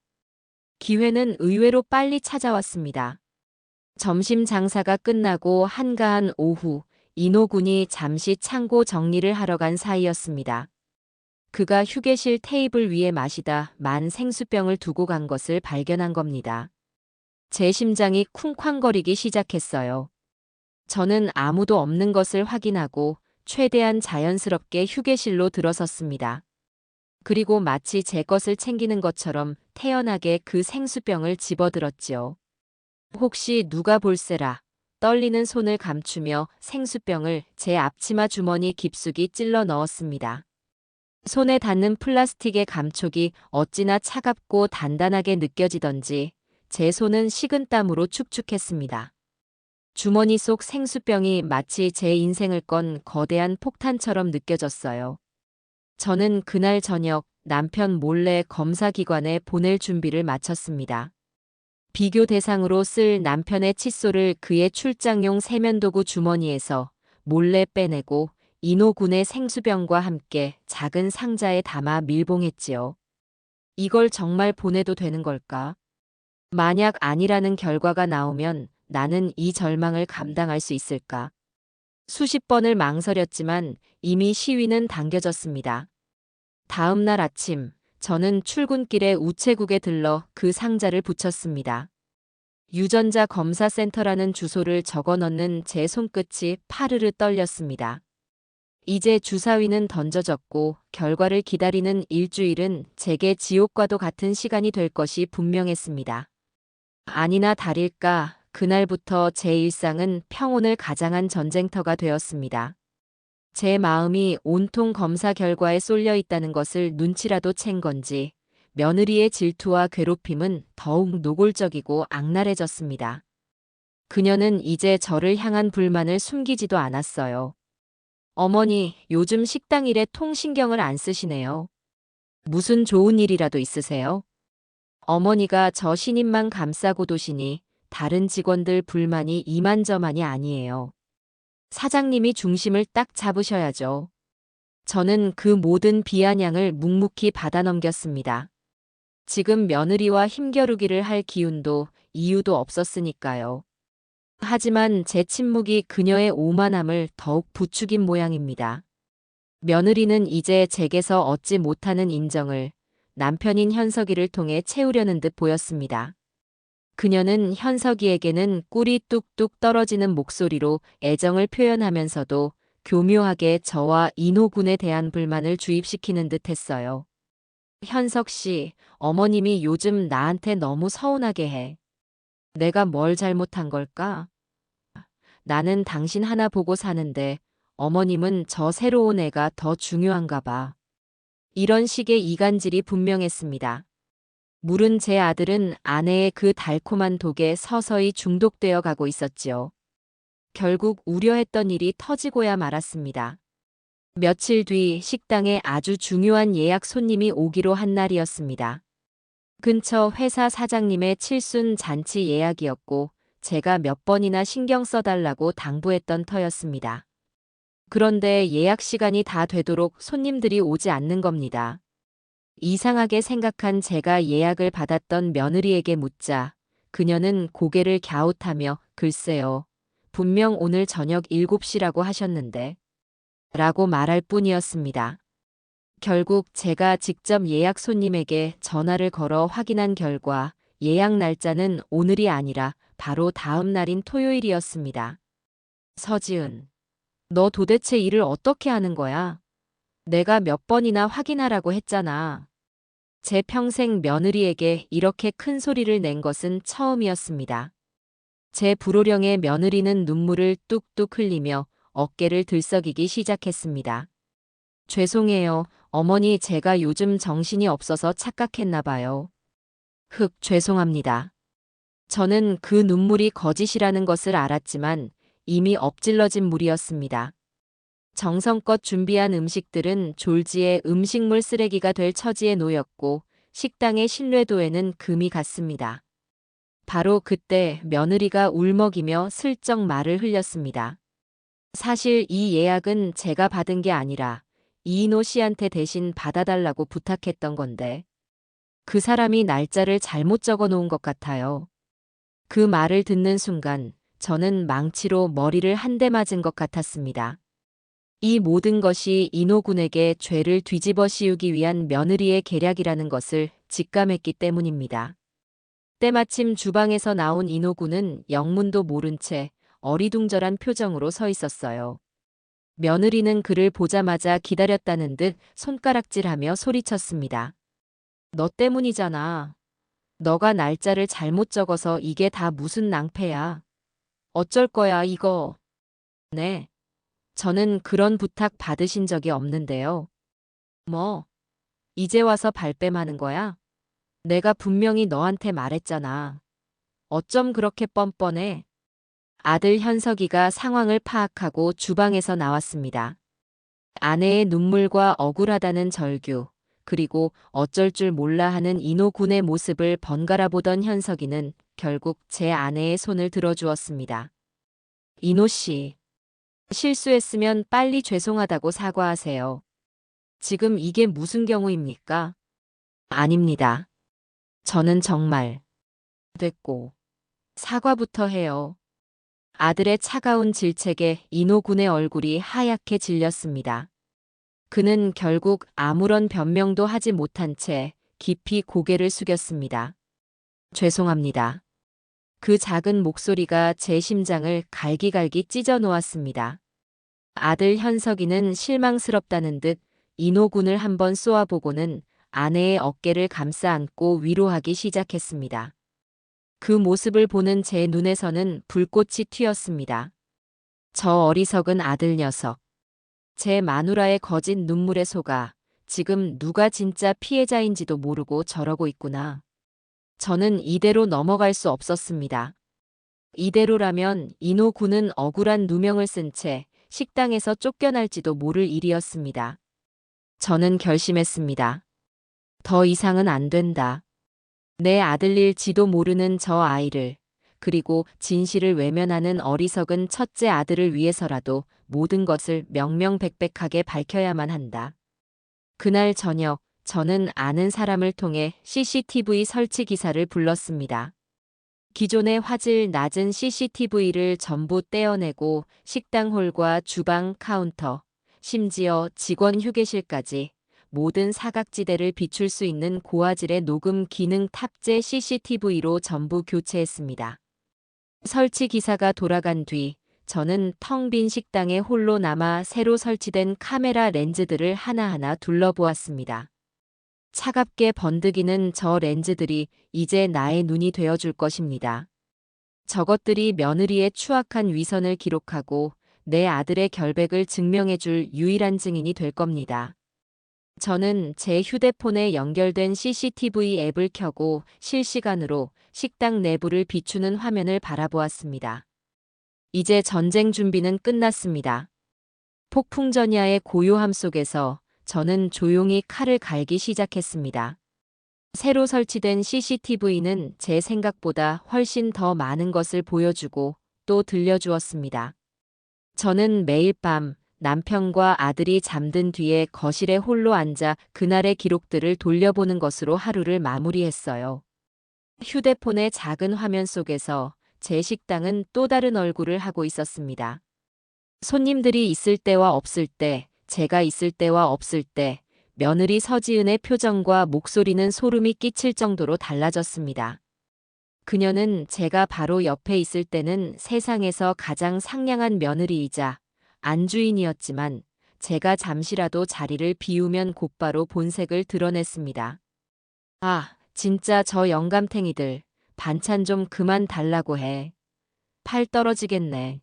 기회는 의외로 빨리 찾아왔습니다. 점심 장사가 끝나고 한가한 오후, 인호군이 잠시 창고 정리를 하러 간 사이였습니다. 그가 휴게실 테이블 위에 마시다 만 생수병을 두고 간 것을 발견한 겁니다. 제 심장이 쿵쾅거리기 시작했어요. 저는 아무도 없는 것을 확인하고 최대한 자연스럽게 휴게실로 들어섰습니다. 그리고 마치 제 것을 챙기는 것처럼 태연하게 그 생수병을 집어들었지요. 혹시 누가 볼세라 떨리는 손을 감추며 생수병을 제 앞치마 주머니 깊숙이 찔러 넣었습니다. 손에 닿는 플라스틱의 감촉이 어찌나 차갑고 단단하게 느껴지던지 제 손은 식은땀으로 축축했습니다. 주머니 속 생수병이 마치 제 인생을 건 거대한 폭탄처럼 느껴졌어요. 저는 그날 저녁 남편 몰래 검사기관에 보낼 준비를 마쳤습니다. 비교 대상으로 쓸 남편의 칫솔을 그의 출장용 세면도구 주머니에서 몰래 빼내고 인호군의 생수병과 함께 작은 상자에 담아 밀봉했지요. 이걸 정말 보내도 되는 걸까? 만약 아니라는 결과가 나오면 나는 이 절망을 감당할 수 있을까? 수십 번을 망설였지만 이미 시위는 당겨졌습니다. 다음 날 아침, 저는 출근길에 우체국에 들러 그 상자를 붙였습니다. 유전자 검사센터라는 주소를 적어 넣는 제 손끝이 파르르 떨렸습니다. 이제 주사위는 던져졌고 결과를 기다리는 일주일은 제게 지옥과도 같은 시간이 될 것이 분명했습니다. 아니나 다를까 그날부터 제 일상은 평온을 가장한 전쟁터가 되었습니다. 제 마음이 온통 검사 결과에 쏠려 있다는 것을 눈치라도 챈 건지 며느리의 질투와 괴롭힘은 더욱 노골적이고 악랄해졌습니다. 그녀는 이제 저를 향한 불만을 숨기지도 않았어요. 어머니, 요즘 식당 일에 통신경을 안 쓰시네요. 무슨 좋은 일이라도 있으세요? 어머니가 저 신임만 감싸고 도시니 다른 직원들 불만이 이만저만이 아니에요. 사장님이 중심을 딱 잡으셔야죠. 저는 그 모든 비아냥을 묵묵히 받아넘겼습니다. 지금 며느리와 힘겨루기를 할 기운도 이유도 없었으니까요. 하지만 제 침묵이 그녀의 오만함을 더욱 부추긴 모양입니다. 며느리는 이제 제게서 얻지 못하는 인정을 남편인 현석이를 통해 채우려는 듯 보였습니다. 그녀는 현석이에게는 꿀이 뚝뚝 떨어지는 목소리로 애정을 표현하면서도 교묘하게 저와 인호군에 대한 불만을 주입시키는 듯 했어요. 현석 씨, 어머님이 요즘 나한테 너무 서운하게 해. 내가 뭘 잘못한 걸까? 나는 당신 하나 보고 사는데 어머님은 저 새로운 애가 더 중요한가 봐. 이런 식의 이간질이 분명했습니다. 물은 제 아들은 아내의 그 달콤한 독에 서서히 중독되어 가고 있었지요. 결국 우려했던 일이 터지고야 말았습니다. 며칠 뒤 식당에 아주 중요한 예약 손님이 오기로 한 날이었습니다. 근처 회사 사장님의 칠순 잔치 예약이었고 제가 몇 번이나 신경 써달라고 당부했던 터였습니다. 그런데 예약 시간이 다 되도록 손님들이 오지 않는 겁니다. 이상하게 생각한 제가 예약을 받았던 며느리에게 묻자 그녀는 고개를 갸웃하며 글쎄요. 분명 오늘 저녁 7시라고 하셨는데 라고 말할 뿐이었습니다. 결국 제가 직접 예약 손님에게 전화를 걸어 확인한 결과 예약 날짜는 오늘이 아니라 바로 다음 날인 토요일이었습니다. 서지은, 너 도대체 일을 어떻게 하는 거야? 내가 몇 번이나 확인하라고 했잖아. 제 평생 며느리에게 이렇게 큰 소리를 낸 것은 처음이었습니다. 제 불호령에 며느리는 눈물을 뚝뚝 흘리며 어깨를 들썩이기 시작했습니다. 죄송해요, 어머니 제가 요즘 정신이 없어서 착각했나 봐요. 죄송합니다. 저는 그 눈물이 거짓이라는 것을 알았지만 이미 엎질러진 물이었습니다. 정성껏 준비한 음식들은 졸지에 음식물 쓰레기가 될 처지에 놓였고 식당의 신뢰도에는 금이 갔습니다. 바로 그때 며느리가 울먹이며 슬쩍 말을 흘렸습니다. 사실 이 예약은 제가 받은 게 아니라 이인호 씨한테 대신 받아달라고 부탁했던 건데 그 사람이 날짜를 잘못 적어 놓은 것 같아요. 그 말을 듣는 순간 저는 망치로 머리를 한 대 맞은 것 같았습니다. 이 모든 것이 인호군에게 죄를 뒤집어 씌우기 위한 며느리의 계략이라는 것을 직감했기 때문입니다. 때마침 주방에서 나온 인호군은 영문도 모른 채 어리둥절한 표정으로 서 있었어요. 며느리는 그를 보자마자 기다렸다는 듯 손가락질하며 소리쳤습니다. 너 때문이잖아. 너가 날짜를 잘못 적어서 이게 다 무슨 낭패야. 어쩔 거야, 이거. 네. 저는 그런 부탁 받으신 적이 없는데요. 뭐, 이제 와서 발뺌하는 거야? 내가 분명히 너한테 말했잖아. 어쩜 그렇게 뻔뻔해? 아들 현석이가 상황을 파악하고 주방에서 나왔습니다. 아내의 눈물과 억울하다는 절규, 그리고 어쩔 줄 몰라 하는 인호군의 모습을 번갈아 보던 현석이는 결국 제 아내의 손을 들어주었습니다. 인호 씨, 실수했으면 빨리 죄송하다고 사과하세요. 지금 이게 무슨 경우입니까? 아닙니다. 저는 정말 됐고 사과부터 해요. 아들의 차가운 질책에 인호군의 얼굴이 하얗게 질렸습니다. 그는 결국 아무런 변명도 하지 못한 채 깊이 고개를 숙였습니다. 죄송합니다. 그 작은 목소리가 제 심장을 갈기갈기 찢어 놓았습니다. 아들 현석이는 실망스럽다는 듯 인호군을 한번 쏘아보고는 아내의 어깨를 감싸 안고 위로하기 시작했습니다. 그 모습을 보는 제 눈에서는 불꽃이 튀었습니다. 저 어리석은 아들 녀석. 제 마누라의 거짓 눈물에 속아 지금 누가 진짜 피해자인지도 모르고 저러고 있구나. 저는 이대로 넘어갈 수 없었습니다. 이대로라면 인호 군은 억울한 누명을 쓴 채 식당에서 쫓겨날지도 모를 일이었습니다. 저는 결심했습니다. 더 이상은 안 된다. 내 아들일지도 모르는 저 아이를, 그리고 진실을 외면하는 어리석은 첫째 아들을 위해서라도 모든 것을 명명백백하게 밝혀야만 한다. 그날 저녁 저는 아는 사람을 통해 CCTV 설치 기사를 불렀습니다. 기존의 화질 낮은 CCTV를 전부 떼어내고 식당 홀과 주방 카운터, 심지어 직원 휴게실까지 모든 사각지대를 비출 수 있는 고화질의 녹음 기능 탑재 CCTV로 전부 교체했습니다. 설치 기사가 돌아간 뒤 저는 텅 빈 식당에 홀로 남아 새로 설치된 카메라 렌즈들을 하나하나 둘러보았습니다. 차갑게 번득이는 저 렌즈들이 이제 나의 눈이 되어줄 것입니다. 저것들이 며느리의 추악한 위선을 기록하고 내 아들의 결백을 증명해줄 유일한 증인이 될 겁니다. 저는 제 휴대폰에 연결된 CCTV 앱을 켜고 실시간으로 식당 내부를 비추는 화면을 바라보았습니다. 이제 전쟁 준비는 끝났습니다. 폭풍전야의 고요함 속에서 저는 조용히 칼을 갈기 시작했습니다. 새로 설치된 CCTV는 제 생각보다 훨씬 더 많은 것을 보여주고 또 들려주었습니다. 저는 매일 밤 남편과 아들이 잠든 뒤에 거실에 홀로 앉아 그날의 기록들을 돌려보는 것으로 하루를 마무리했어요. 휴대폰의 작은 화면 속에서 제 식당은 또 다른 얼굴을 하고 있었습니다. 손님들이 있을 때와 없을 때, 제가 있을 때와 없을 때, 며느리 서지은의 표정과 목소리는 소름이 끼칠 정도로 달라졌습니다. 그녀는 제가 바로 옆에 있을 때는 세상에서 가장 상냥한 며느리이자 안주인이었지만 제가 잠시라도 자리를 비우면 곧바로 본색을 드러냈습니다. 아, 진짜 저 영감탱이들, 반찬 좀 그만 달라고 해. 팔 떨어지겠네.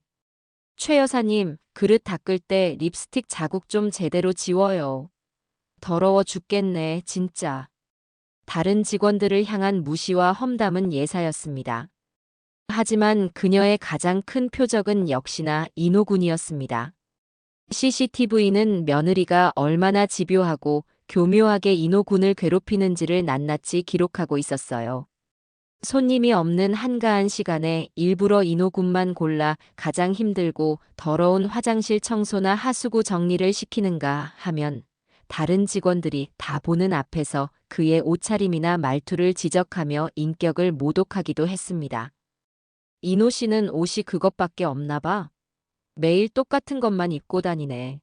최 여사님, 그릇 닦을 때 립스틱 자국 좀 제대로 지워요. 더러워 죽겠네, 진짜. 다른 직원들을 향한 무시와 험담은 예사였습니다. 하지만 그녀의 가장 큰 표적은 역시나 인호군이었습니다. CCTV는 며느리가 얼마나 집요하고 교묘하게 인호군을 괴롭히는지를 낱낱이 기록하고 있었어요. 손님이 없는 한가한 시간에 일부러 인호군만 골라 가장 힘들고 더러운 화장실 청소나 하수구 정리를 시키는가 하면 다른 직원들이 다 보는 앞에서 그의 옷차림이나 말투를 지적하며 인격을 모독하기도 했습니다. 인호 씨는 옷이 그것밖에 없나 봐. 매일 똑같은 것만 입고 다니네.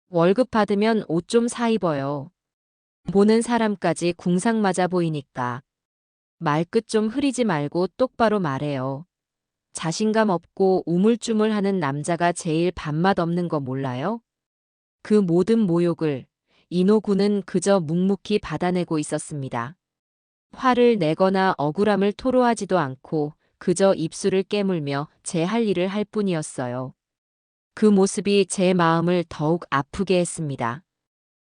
월급 받으면 옷 좀 사 입어요. 보는 사람까지 궁상 맞아 보이니까. 말끝 좀 흐리지 말고 똑바로 말해요. 자신감 없고 우물쭈물하는 남자가 제일 밥맛 없는 거 몰라요? 그 모든 모욕을 인호군은 그저 묵묵히 받아내고 있었습니다. 화를 내거나 억울함을 토로하지도 않고 그저 입술을 깨물며 제 할 일을 할 뿐이었어요. 그 모습이 제 마음을 더욱 아프게 했습니다.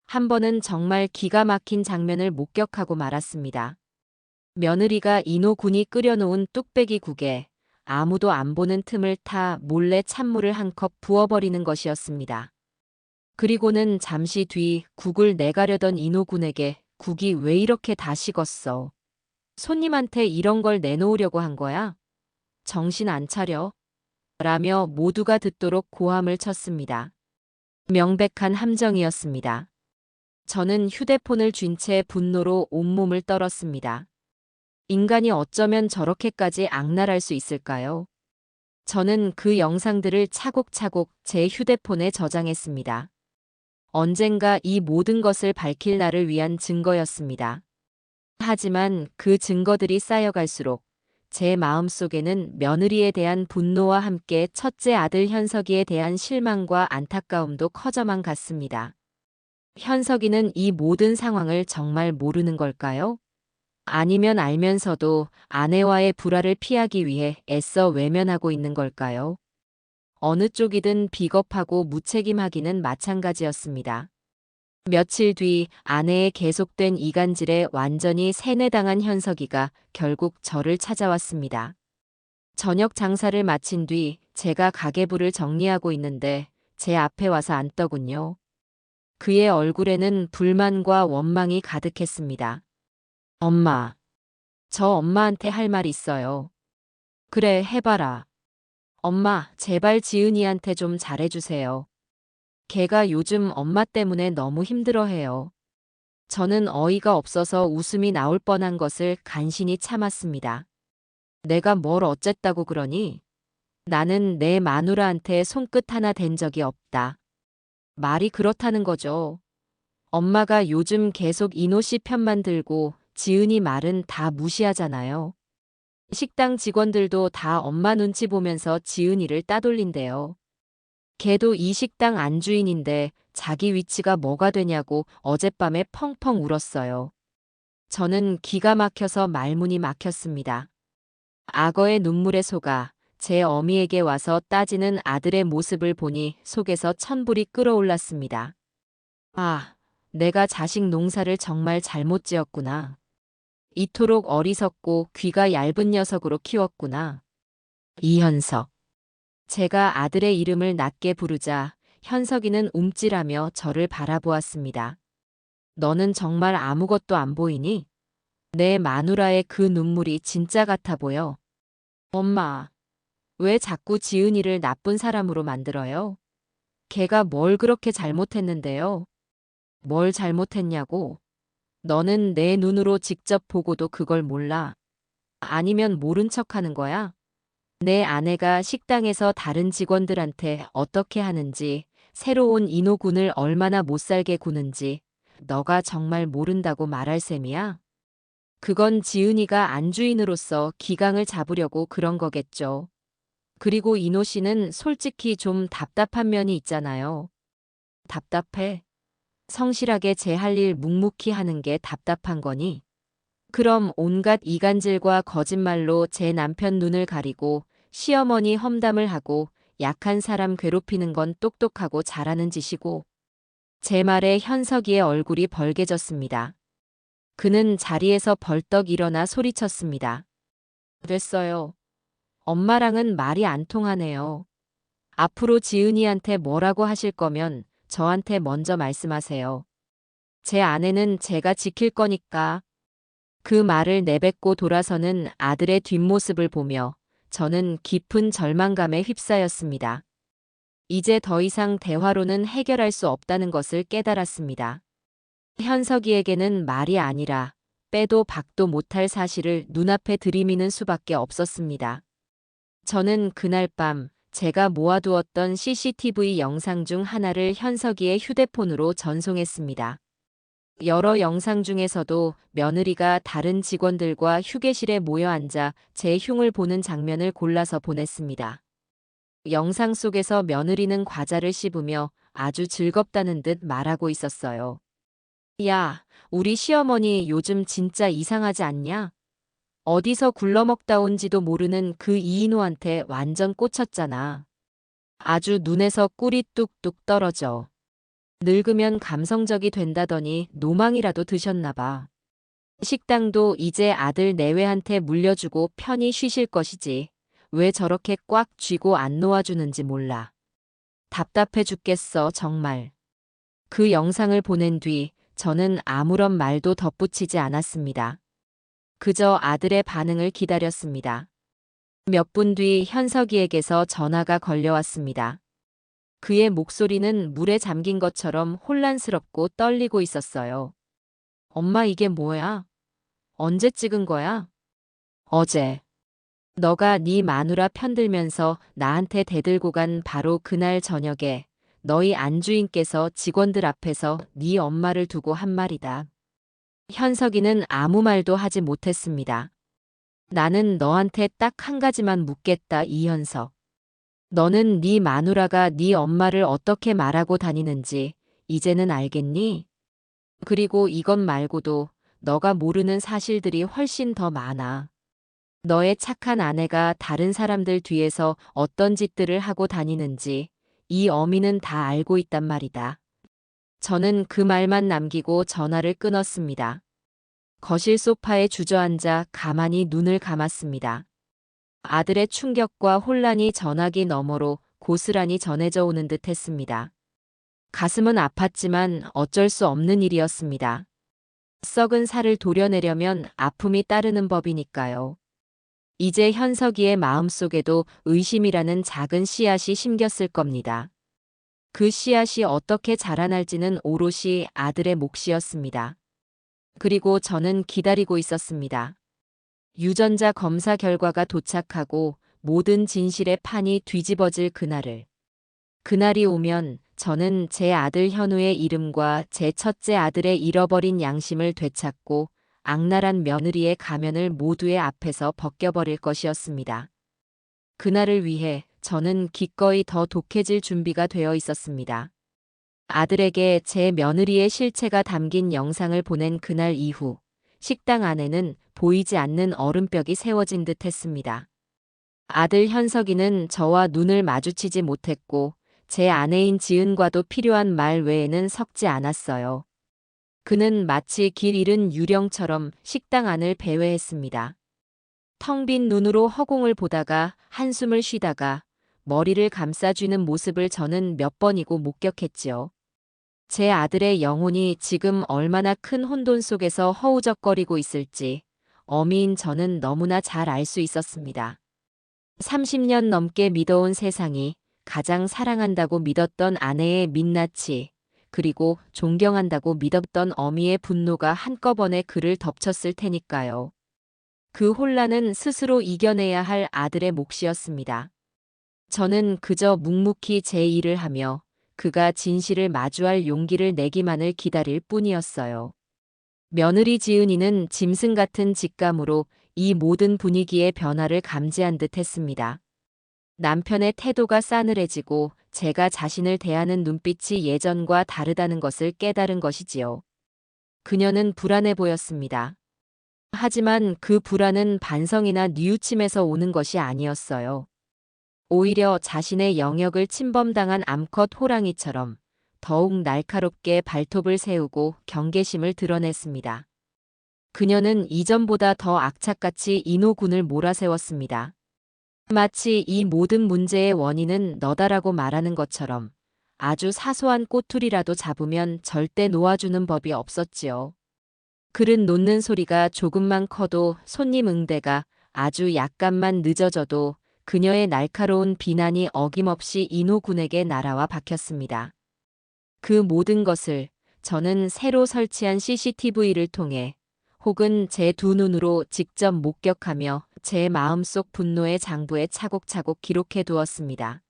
한 번은 정말 기가 막힌 장면을 목격하고 말았습니다. 며느리가 인호군이 끓여놓은 뚝배기국에 아무도 안 보는 틈을 타 몰래 찬물을 한 컵 부어버리는 것이었습니다. 그리고는 잠시 뒤 국을 내가려던 인호군에게 국이 왜 이렇게 다 식었어? 손님한테 이런 걸 내놓으려고 한 거야? 정신 안 차려? 라며 모두가 듣도록 고함을 쳤습니다. 명백한 함정이었습니다. 저는 휴대폰을 쥔 채 분노로 온몸을 떨었습니다. 인간이 어쩌면 저렇게까지 악랄할 수 있을까요? 저는 그 영상들을 차곡차곡 제 휴대폰에 저장했습니다. 언젠가 이 모든 것을 밝힐 날을 위한 증거였습니다. 하지만 그 증거들이 쌓여갈수록 제 마음속에는 며느리에 대한 분노와 함께 첫째 아들 현석이에 대한 실망과 안타까움도 커져만 갔습니다. 현석이는 이 모든 상황을 정말 모르는 걸까요? 아니면 알면서도 아내와의 불화를 피하기 위해 애써 외면하고 있는 걸까요? 어느 쪽이든 비겁하고 무책임하기는 마찬가지였습니다. 며칠 뒤 아내의 계속된 이간질에 완전히 세뇌당한 현석이가 결국 저를 찾아왔습니다. 저녁 장사를 마친 뒤 제가 가계부를 정리하고 있는데 제 앞에 와서 앉더군요. 그의 얼굴에는 불만과 원망이 가득했습니다. 엄마, 저 엄마한테 할 말 있어요. 그래, 해봐라. 엄마, 제발 지은이한테 좀 잘해주세요. 걔가 요즘 엄마 때문에 너무 힘들어해요. 저는 어이가 없어서 웃음이 나올 뻔한 것을 간신히 참았습니다. 내가 뭘 어쨌다고 그러니? 나는 내 마누라한테 손끝 하나 댄 적이 없다. 말이 그렇다는 거죠. 엄마가 요즘 계속 이노 씨 편만 들고 지은이 말은 다 무시하잖아요. 식당 직원들도 다 엄마 눈치 보면서 지은이를 따돌린대요. 걔도 이 식당 안주인인데 자기 위치가 뭐가 되냐고 어젯밤에 펑펑 울었어요. 저는 기가 막혀서 말문이 막혔습니다. 악어의 눈물에 속아 제 어미에게 와서 따지는 아들의 모습을 보니 속에서 천불이 끓어올랐습니다. 아, 내가 자식 농사를 정말 잘못 지었구나. 이토록 어리석고 귀가 얇은 녀석으로 키웠구나. 이현석. 제가 아들의 이름을 낮게 부르자 현석이는 움찔하며 저를 바라보았습니다. 너는 정말 아무것도 안 보이니? 내 마누라의 그 눈물이 진짜 같아 보여. 엄마, 왜 자꾸 지은이를 나쁜 사람으로 만들어요? 걔가 뭘 그렇게 잘못했는데요? 뭘 잘못했냐고? 너는 내 눈으로 직접 보고도 그걸 몰라. 아니면 모른 척 하는 거야? 내 아내가 식당에서 다른 직원들한테 어떻게 하는지, 새로 온 인호군을 얼마나 못살게 구는지, 너가 정말 모른다고 말할 셈이야? 그건 지은이가 안주인으로서 기강을 잡으려고 그런 거겠죠. 그리고 인호 씨는 솔직히 좀 답답한 면이 있잖아요. 답답해? 성실하게 제 할 일 묵묵히 하는 게 답답한 거니? 그럼 온갖 이간질과 거짓말로 제 남편 눈을 가리고 시어머니 험담을 하고 약한 사람 괴롭히는 건 똑똑하고 잘하는 짓이고. 제 말에 현석이의 얼굴이 벌개졌습니다. 그는 자리에서 벌떡 일어나 소리쳤습니다. 됐어요. 엄마랑은 말이 안 통하네요. 앞으로 지은이한테 뭐라고 하실 거면 저한테 먼저 말씀하세요. 제 아내는 제가 지킬 거니까. 그 말을 내뱉고 돌아서는 아들의 뒷모습을 보며 저는 깊은 절망감에 휩싸였습니다. 이제 더 이상 대화로는 해결할 수 없다는 것을 깨달았습니다. 현석이에게는 말이 아니라 빼도 박도 못할 사실을 눈앞에 들이미는 수밖에 없었습니다. 저는 그날 밤 제가 모아두었던 CCTV 영상 중 하나를 현석이의 휴대폰으로 전송했습니다. 여러 영상 중에서도 며느리가 다른 직원들과 휴게실에 모여 앉아 제 흉을 보는 장면을 골라서 보냈습니다. 영상 속에서 며느리는 과자를 씹으며 아주 즐겁다는 듯 말하고 있었어요. 야, 우리 시어머니 요즘 진짜 이상하지 않냐? 어디서 굴러먹다 온지도 모르는 그 이인호한테 완전 꽂혔잖아. 아주 눈에서 꿀이 뚝뚝 떨어져. 늙으면 감성적이 된다더니 노망이라도 드셨나 봐. 식당도 이제 아들 내외한테 물려주고 편히 쉬실 것이지. 왜 저렇게 꽉 쥐고 안 놓아주는지 몰라. 답답해 죽겠어, 정말. 그 영상을 보낸 뒤 저는 아무런 말도 덧붙이지 않았습니다. 그저 아들의 반응을 기다렸습니다. 몇 분 뒤 현석이에게서 전화가 걸려왔습니다. 그의 목소리는 물에 잠긴 것처럼 혼란스럽고 떨리고 있었어요. 엄마 이게 뭐야? 언제 찍은 거야? 어제. 너가 네 마누라 편들면서 나한테 대들고 간 바로 그날 저녁에 너희 안주인께서 직원들 앞에서 네 엄마를 두고 한 말이다. 현석이는 아무 말도 하지 못했습니다. 나는 너한테 딱 한 가지만 묻겠다, 이현석. 너는 네 마누라가 네 엄마를 어떻게 말하고 다니는지 이제는 알겠니? 그리고 이것 말고도 너가 모르는 사실들이 훨씬 더 많아. 너의 착한 아내가 다른 사람들 뒤에서 어떤 짓들을 하고 다니는지 이 어미는 다 알고 있단 말이다. 저는 그 말만 남기고 전화를 끊었습니다. 거실 소파에 주저앉아 가만히 눈을 감았습니다. 아들의 충격과 혼란이 전화기 너머로 고스란히 전해져 오는 듯 했습니다. 가슴은 아팠지만 어쩔 수 없는 일이었습니다. 썩은 살을 도려내려면 아픔이 따르는 법이니까요. 이제 현석이의 마음속에도 의심이라는 작은 씨앗이 심겼을 겁니다. 그 씨앗이 어떻게 자라날지는 오롯이 아들의 몫이었습니다. 그리고 저는 기다리고 있었습니다. 유전자 검사 결과가 도착하고 모든 진실의 판이 뒤집어질 그날을. 그날이 오면 저는 제 아들 현우의 이름과 제 첫째 아들의 잃어버린 양심을 되찾고 악랄한 며느리의 가면을 모두의 앞에서 벗겨버릴 것이었습니다. 그날을 위해 저는 기꺼이 더 독해질 준비가 되어 있었습니다. 아들에게 제 며느리의 실체가 담긴 영상을 보낸 그날 이후 식당 안에는 보이지 않는 얼음벽이 세워진 듯 했습니다. 아들 현석이는 저와 눈을 마주치지 못했고 제 아내인 지은과도 필요한 말 외에는 섞지 않았어요. 그는 마치 길 잃은 유령처럼 식당 안을 배회했습니다. 텅 빈 눈으로 허공을 보다가 한숨을 쉬다가 머리를 감싸쥐는 모습을 저는 몇 번이고 목격했지요. 제 아들의 영혼이 지금 얼마나 큰 혼돈 속에서 허우적거리고 있을지 어미인 저는 너무나 잘 알 수 있었습니다. 30년 넘게 믿어온 세상이 가장 사랑한다고 믿었던 아내의 민낯이 그리고 존경한다고 믿었던 어미의 분노가 한꺼번에 그를 덮쳤을 테니까요. 그 혼란은 스스로 이겨내야 할 아들의 몫이었습니다. 저는 그저 묵묵히 제 일을 하며 그가 진실을 마주할 용기를 내기만을 기다릴 뿐이었어요. 며느리 지은이는 짐승 같은 직감으로 이 모든 분위기의 변화를 감지한 듯 했습니다. 남편의 태도가 싸늘해지고 제가 자신을 대하는 눈빛이 예전과 다르다는 것을 깨달은 것이지요. 그녀는 불안해 보였습니다. 하지만 그 불안은 반성이나 뉘우침에서 오는 것이 아니었어요. 오히려 자신의 영역을 침범당한 암컷 호랑이처럼 더욱 날카롭게 발톱을 세우고 경계심을 드러냈습니다. 그녀는 이전보다 더 악착같이 인호군을 몰아세웠습니다. 마치 이 모든 문제의 원인은 너다라고 말하는 것처럼 아주 사소한 꼬투리라도 잡으면 절대 놓아주는 법이 없었지요. 그릇 놓는 소리가 조금만 커도 손님 응대가 아주 약간만 늦어져도 그녀의 날카로운 비난이 어김없이 인호군에게 날아와 박혔습니다. 그 모든 것을 저는 새로 설치한 CCTV를 통해 혹은 제 두 눈으로 직접 목격하며 제 마음속 분노의 장부에 차곡차곡 기록해 두었습니다.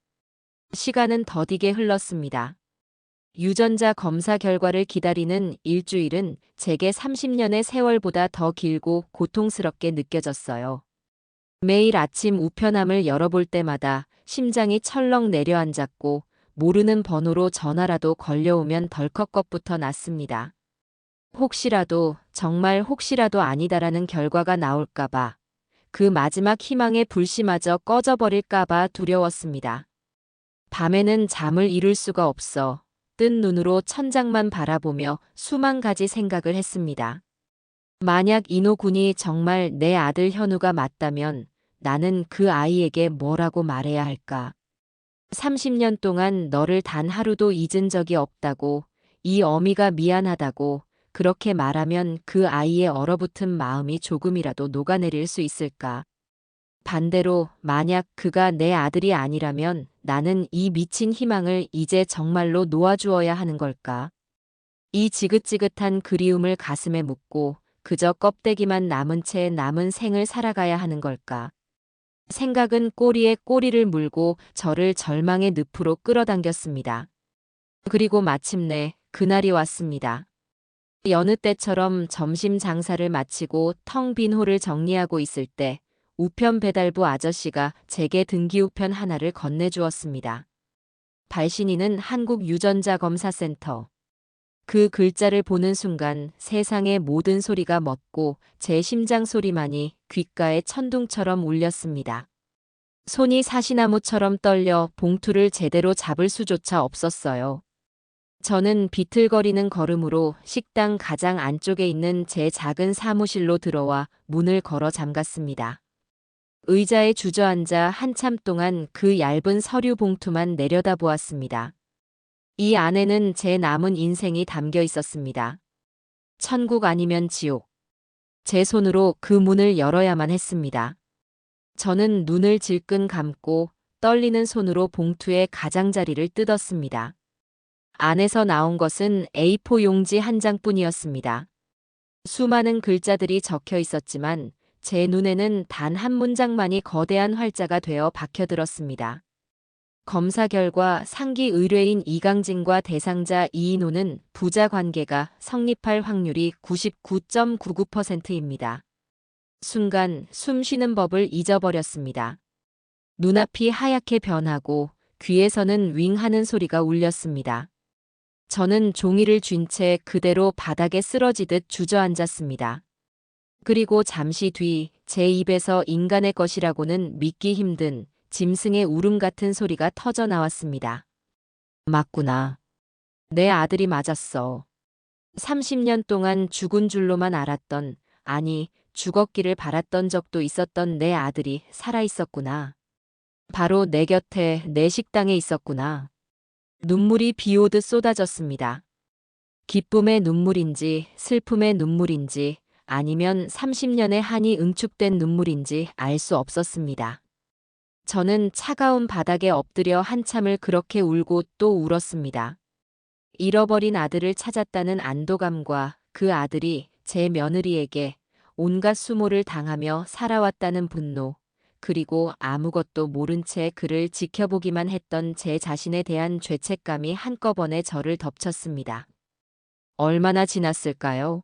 시간은 더디게 흘렀습니다. 유전자 검사 결과를 기다리는 일주일은 제게 30년의 세월보다 더 길고 고통스럽게 느껴졌어요. 매일 아침 우편함을 열어볼 때마다 심장이 철렁 내려앉았고 모르는 번호로 전화라도 걸려오면 덜컥 겁부터 났습니다. 혹시라도 정말 혹시라도 아니다라는 결과가 나올까봐 그 마지막 희망의 불씨마저 꺼져버릴까봐 두려웠습니다. 밤에는 잠을 이룰 수가 없어 뜬 눈으로 천장만 바라보며 수만 가지 생각을 했습니다. 만약 인호군이 정말 내 아들 현우가 맞다면 나는 그 아이에게 뭐라고 말해야 할까? 30년 동안 너를 단 하루도 잊은 적이 없다고, 이 어미가 미안하다고 그렇게 말하면 그 아이의 얼어붙은 마음이 조금이라도 녹아내릴 수 있을까? 반대로 만약 그가 내 아들이 아니라면 나는 이 미친 희망을 이제 정말로 놓아주어야 하는 걸까? 이 지긋지긋한 그리움을 가슴에 묻고 그저 껍데기만 남은 채 남은 생을 살아가야 하는 걸까? 생각은 꼬리에 꼬리를 물고 저를 절망의 늪으로 끌어당겼습니다. 그리고 마침내 그날이 왔습니다. 여느 때처럼 점심 장사를 마치고 텅 빈 홀을 정리하고 있을 때 우편 배달부 아저씨가 제게 등기우편 하나를 건네주었습니다. 발신인은 한국유전자검사센터. 그 글자를 보는 순간 세상의 모든 소리가 멎고 제 심장 소리만이 귓가에 천둥처럼 울렸습니다. 손이 사시나무처럼 떨려 봉투를 제대로 잡을 수조차 없었어요. 저는 비틀거리는 걸음으로 식당 가장 안쪽에 있는 제 작은 사무실로 들어와 문을 걸어 잠갔습니다. 의자에 주저앉아 한참 동안 그 얇은 서류 봉투만 내려다보았습니다. 이 안에는 제 남은 인생이 담겨 있었습니다. 천국 아니면 지옥. 제 손으로 그 문을 열어야만 했습니다. 저는 눈을 질끈 감고 떨리는 손으로 봉투의 가장자리를 뜯었습니다. 안에서 나온 것은 A4 용지 한 장뿐이었습니다. 수많은 글자들이 적혀 있었지만 제 눈에는 단 한 문장만이 거대한 활자가 되어 박혀들었습니다. 검사 결과 상기 의뢰인 이강진과 대상자 이인호는 부자 관계가 성립할 확률이 99.99%입니다. 순간 숨 쉬는 법을 잊어버렸습니다. 눈앞이 하얗게 변하고 귀에서는 윙 하는 소리가 울렸습니다. 저는 종이를 쥔 채 그대로 바닥에 쓰러지듯 주저앉았습니다. 그리고 잠시 뒤 제 입에서 인간의 것이라고는 믿기 힘든 짐승의 울음 같은 소리가 터져 나왔습니다. 맞구나. 내 아들이 맞았어. 30년 동안 죽은 줄로만 알았던, 아니, 죽었기를 바랐던 적도 있었던 내 아들이 살아있었구나. 바로 내 곁에 내 식당에 있었구나. 눈물이 비 오듯 쏟아졌습니다. 기쁨의 눈물인지 슬픔의 눈물인지 아니면 30년의 한이 응축된 눈물인지 알 수 없었습니다. 저는 차가운 바닥에 엎드려 한참을 그렇게 울고 또 울었습니다. 잃어버린 아들을 찾았다는 안도감과 그 아들이 제 며느리에게 온갖 수모를 당하며 살아왔다는 분노, 그리고 아무것도 모른 채 그를 지켜보기만 했던 제 자신에 대한 죄책감이 한꺼번에 저를 덮쳤습니다. 얼마나 지났을까요?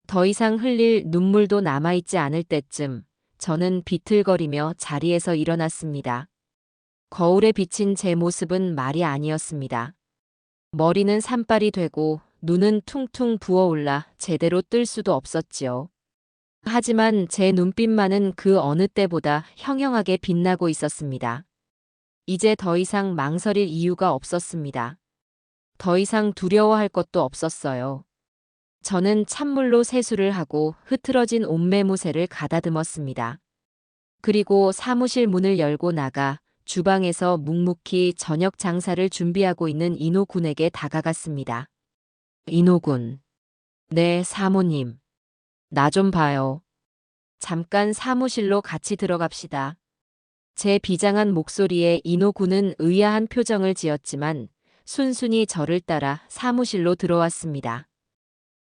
더 이상 흘릴 눈물도 남아있지 않을 때쯤 저는 비틀거리며 자리에서 일어났습니다. 거울에 비친 제 모습은 말이 아니었습니다. 머리는 산발이 되고 눈은 퉁퉁 부어올라 제대로 뜰 수도 없었지요. 하지만 제 눈빛만은 그 어느 때보다 형형하게 빛나고 있었습니다. 이제 더 이상 망설일 이유가 없었습니다. 더 이상 두려워할 것도 없었어요. 저는 찬물로 세수를 하고 흐트러진 옷매무새를 가다듬었습니다. 그리고 사무실 문을 열고 나가 주방에서 묵묵히 저녁 장사를 준비하고 있는 인호 군에게 다가갔습니다. 인호 군. 네, 사모님. 나 좀 봐요. 잠깐 사무실로 같이 들어갑시다. 제 비장한 목소리에 인호 군은 의아한 표정을 지었지만 순순히 저를 따라 사무실로 들어왔습니다.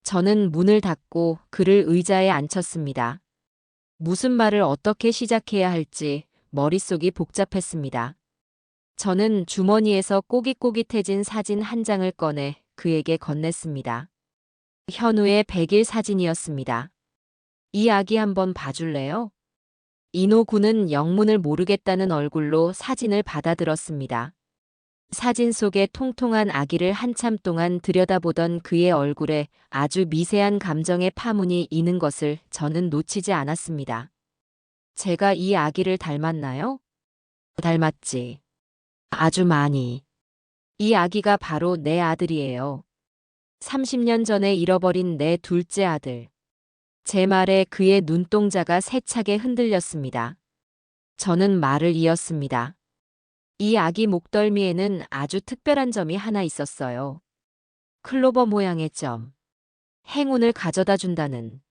저는 문을 닫고 그를 의자에 앉혔습니다. 무슨 말을 어떻게 시작해야 할지 머릿속이 복잡했습니다. 저는 주머니에서 꼬깃꼬깃해진 사진 한 장을 꺼내 그에게 건넸습니다. 현우의 100일 사진이었습니다. 이 아기 한번 봐줄래요? 인호 군은 영문을 모르겠다는 얼굴로 사진을 받아들었습니다. 사진 속의 통통한 아기를 한참 동안 들여다보던 그의 얼굴에 아주 미세한 감정의 파문이 있는 것을 저는 놓치지 않았습니다. 제가 이 아기를 닮았나요? 닮았지. 아주 많이. 이 아기가 바로 내 아들이에요. 30년 전에 잃어버린 내 둘째 아들. 제 말에 그의 눈동자가 세차게 흔들렸습니다. 저는 말을 이었습니다. 이 아기 목덜미에는 아주 특별한 점이 하나 있었어요. 클로버 모양의 점. 행운을 가져다 준다는.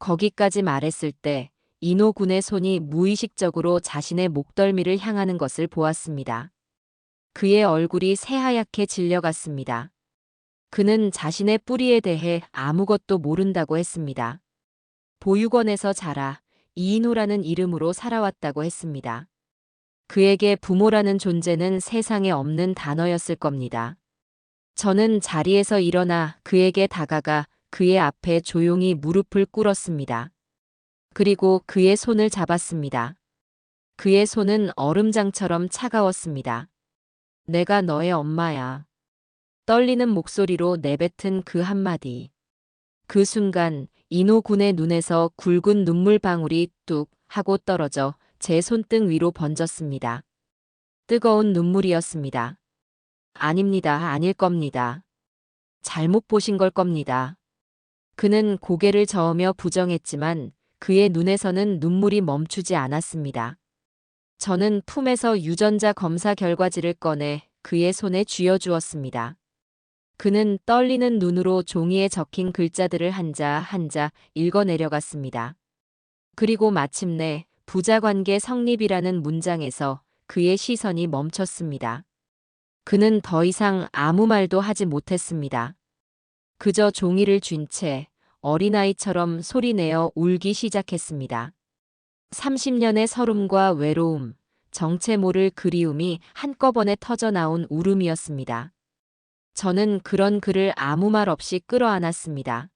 거기까지 말했을 때 인호 군의 손이 무의식적으로 자신의 목덜미를 향하는 것을 보았습니다. 그의 얼굴이 새하얗게 질려갔습니다. 그는 자신의 뿌리에 대해 아무것도 모른다고 했습니다. 보육원에서 자라 이인호라는 이름으로 살아왔다고 했습니다. 그에게 부모라는 존재는 세상에 없는 단어였을 겁니다. 저는 자리에서 일어나 그에게 다가가 그의 앞에 조용히 무릎을 꿇었습니다. 그리고 그의 손을 잡았습니다. 그의 손은 얼음장처럼 차가웠습니다. 내가 너의 엄마야. 떨리는 목소리로 내뱉은 그 한마디. 그 순간 인호 군의 눈에서 굵은 눈물방울이 뚝 하고 떨어져 제 손등 위로 번졌습니다. 뜨거운 눈물이었습니다. 아닙니다. 아닐 겁니다. 잘못 보신 걸 겁니다. 그는 고개를 저으며 부정했지만 그의 눈에서는 눈물이 멈추지 않았습니다. 저는 품에서 유전자 검사 결과지를 꺼내 그의 손에 쥐어주었습니다. 그는 떨리는 눈으로 종이에 적힌 글자들을 한자 한자 읽어내려갔습니다. 그리고 마침내 부자관계 성립이라는 문장에서 그의 시선이 멈췄습니다. 그는 더 이상 아무 말도 하지 못했습니다. 그저 종이를 쥔 채 어린아이처럼 소리내어 울기 시작했습니다. 30년의 서름과 외로움, 정체 모를 그리움이 한꺼번에 터져 나온 울음이었습니다. 저는 그런 그를 아무 말 없이 끌어안았습니다.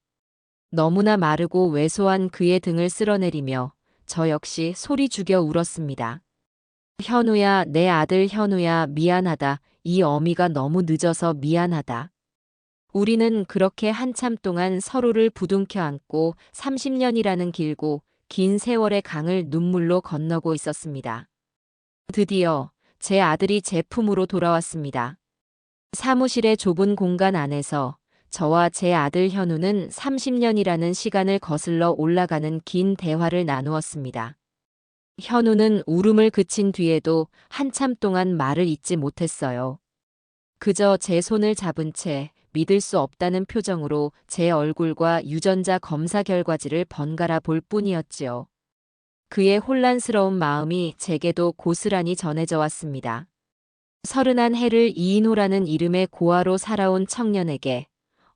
너무나 마르고 왜소한 그의 등을 쓸어내리며 저 역시 소리 죽여 울었습니다. 현우야, 내 아들 현우야, 미안하다. 이 어미가 너무 늦어서 미안하다. 우리는 그렇게 한참 동안 서로를 부둥켜 안고 30년이라는 길고 긴 세월의 강을 눈물로 건너고 있었습니다. 드디어 제 아들이 제 품으로 돌아왔습니다. 사무실의 좁은 공간 안에서 저와 제 아들 현우는 30년이라는 시간을 거슬러 올라가는 긴 대화를 나누었습니다. 현우는 울음을 그친 뒤에도 한참 동안 말을 잇지 못했어요. 그저 제 손을 잡은 채 믿을 수 없다는 표정으로 제 얼굴과 유전자 검사 결과지를 번갈아 볼 뿐이었지요. 그의 혼란스러운 마음이 제게도 고스란히 전해져 왔습니다. 31해를 이인호라는 이름의 고아로 살아온 청년에게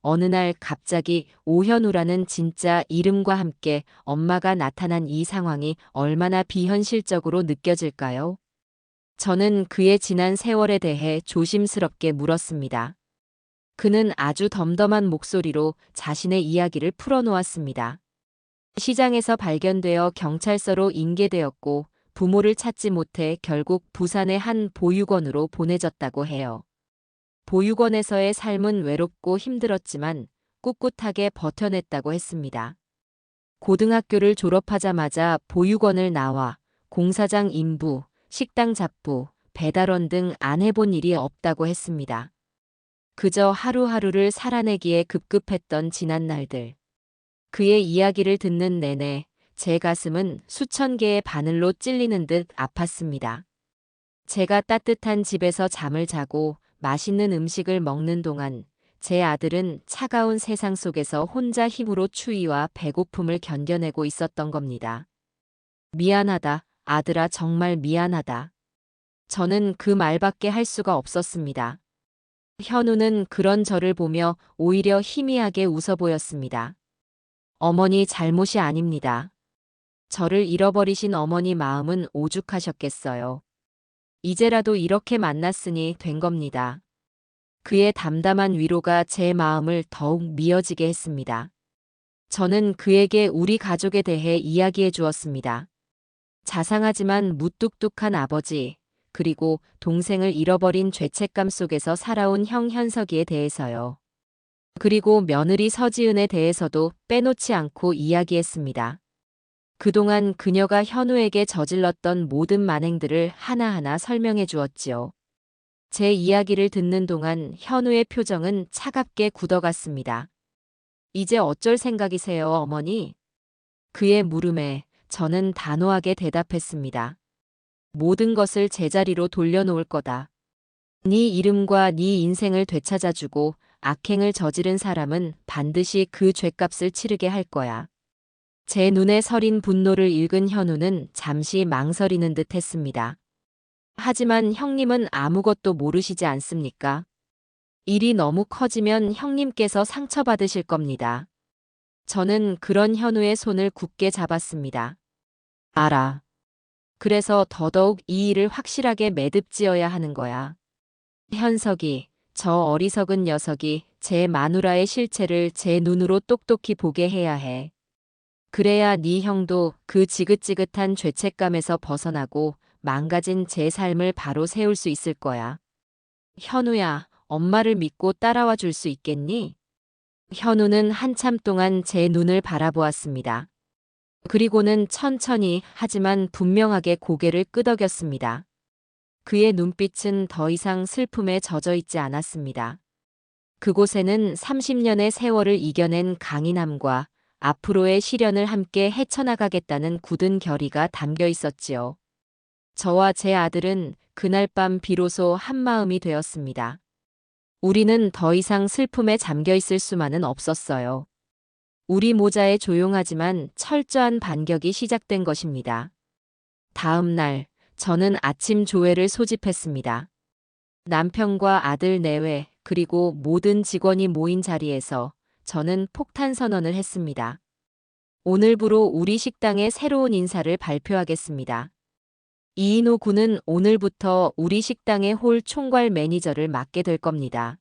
어느 날 갑자기 오현우라는 진짜 이름과 함께 엄마가 나타난 이 상황이 얼마나 비현실적으로 느껴질까요? 저는 그의 지난 세월에 대해 조심스럽게 물었습니다. 그는 아주 덤덤한 목소리로 자신의 이야기를 풀어놓았습니다. 시장에서 발견되어 경찰서로 인계되었고 부모를 찾지 못해 결국 부산의 한 보육원으로 보내졌다고 해요. 보육원에서의 삶은 외롭고 힘들었지만 꿋꿋하게 버텨냈다고 했습니다. 고등학교를 졸업하자마자 보육원을 나와 공사장 인부, 식당 잡부, 배달원 등 안 해본 일이 없다고 했습니다. 그저 하루하루를 살아내기에 급급했던 지난 날들. 그의 이야기를 듣는 내내 제 가슴은 수천 개의 바늘로 찔리는 듯 아팠습니다. 제가 따뜻한 집에서 잠을 자고 맛있는 음식을 먹는 동안 제 아들은 차가운 세상 속에서 혼자 힘으로 추위와 배고픔을 견뎌내고 있었던 겁니다. 미안하다, 아들아, 정말 미안하다. 저는 그 말밖에 할 수가 없었습니다. 현우는 그런 저를 보며 오히려 희미하게 웃어 보였습니다. 어머니 잘못이 아닙니다. 저를 잃어버리신 어머니 마음은 오죽하셨겠어요. 이제라도 이렇게 만났으니 된 겁니다. 그의 담담한 위로가 제 마음을 더욱 미어지게 했습니다. 저는 그에게 우리 가족에 대해 이야기해 주었습니다. 자상하지만 무뚝뚝한 아버지, 그리고 동생을 잃어버린 죄책감 속에서 살아온 형 현석이에 대해서요. 그리고 며느리 서지은에 대해서도 빼놓지 않고 이야기했습니다. 그동안 그녀가 현우에게 저질렀던 모든 만행들을 하나하나 설명해 주었지요. 제 이야기를 듣는 동안 현우의 표정은 차갑게 굳어갔습니다. 이제 어쩔 생각이세요, 어머니? 그의 물음에 저는 단호하게 대답했습니다. 모든 것을 제자리로 돌려놓을 거다. 네 이름과 네 인생을 되찾아주고 악행을 저지른 사람은 반드시 그 죗값을 치르게 할 거야. 제 눈에 서린 분노를 읽은 현우는 잠시 망설이는 듯 했습니다. 하지만 형님은 아무것도 모르시지 않습니까? 일이 너무 커지면 형님께서 상처받으실 겁니다. 저는 그런 현우의 손을 굳게 잡았습니다. 알아. 그래서 더더욱 이 일을 확실하게 매듭지어야 하는 거야. 현석이, 저 어리석은 녀석이 제 마누라의 실체를 제 눈으로 똑똑히 보게 해야 해. 그래야 네 형도 그 지긋지긋한 죄책감에서 벗어나고 망가진 제 삶을 바로 세울 수 있을 거야. 현우야, 엄마를 믿고 따라와 줄 수 있겠니? 현우는 한참 동안 제 눈을 바라보았습니다. 그리고는 천천히 하지만 분명하게 고개를 끄덕였습니다. 그의 눈빛은 더 이상 슬픔에 젖어 있지 않았습니다. 그곳에는 30년의 세월을 이겨낸 강인함과 앞으로의 시련을 함께 헤쳐나가겠다는 굳은 결의가 담겨 있었지요. 저와 제 아들은 그날 밤 비로소 한마음이 되었습니다. 우리는 더 이상 슬픔에 잠겨 있을 수만은 없었어요. 우리 모자의 조용하지만 철저한 반격이 시작된 것입니다. 다음 날, 저는 아침 조회를 소집했습니다. 남편과 아들 내외, 그리고 모든 직원이 모인 자리에서 저는 폭탄 선언을 했습니다. 오늘부로 우리 식당의 새로운 인사를 발표하겠습니다. 이인호 군은 오늘부터 우리 식당의 홀 총괄 매니저를 맡게 될 겁니다.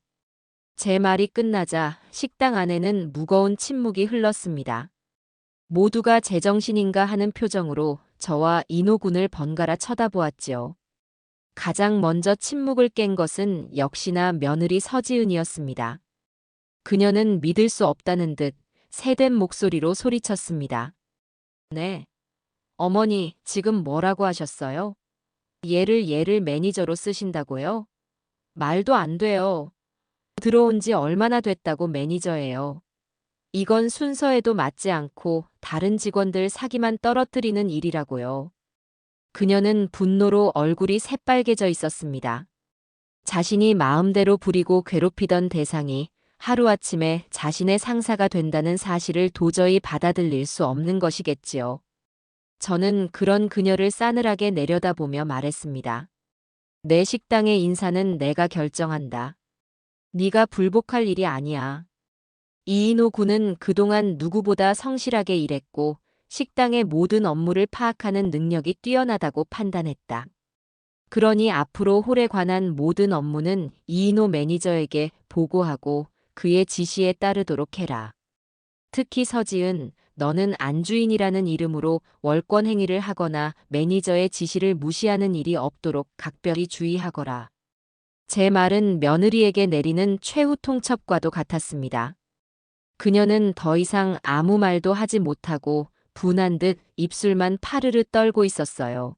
제 말이 끝나자 식당 안에는 무거운 침묵이 흘렀습니다. 모두가 제정신인가 하는 표정으로 저와 인호 군을 번갈아 쳐다보았지요. 가장 먼저 침묵을 깬 것은 역시나 며느리 서지은이었습니다. 그녀는 믿을 수 없다는 듯 새된 목소리로 소리쳤습니다. 네. 어머니, 지금 뭐라고 하셨어요? 얘를 매니저로 쓰신다고요? 말도 안 돼요. 들어온 지 얼마나 됐다고 매니저예요. 이건 순서에도 맞지 않고 다른 직원들 사기만 떨어뜨리는 일이라고요. 그녀는 분노로 얼굴이 새빨개져 있었습니다. 자신이 마음대로 부리고 괴롭히던 대상이 하루아침에 자신의 상사가 된다는 사실을 도저히 받아들일 수 없는 것이겠지요. 저는 그런 그녀를 싸늘하게 내려다보며 말했습니다. 내 식당의 인사는 내가 결정한다. 네가 불복할 일이 아니야. 이인호 군은 그동안 누구보다 성실하게 일했고 식당의 모든 업무를 파악하는 능력이 뛰어나다고 판단했다. 그러니 앞으로 홀에 관한 모든 업무는 이인호 매니저에게 보고하고 그의 지시에 따르도록 해라. 특히 서지은, 너는 안주인이라는 이름으로 월권 행위를 하거나 매니저의 지시를 무시하는 일이 없도록 각별히 주의하거라. 제 말은 며느리에게 내리는 최후 통첩과도 같았습니다. 그녀는 더 이상 아무 말도 하지 못하고 분한 듯 입술만 파르르 떨고 있었어요.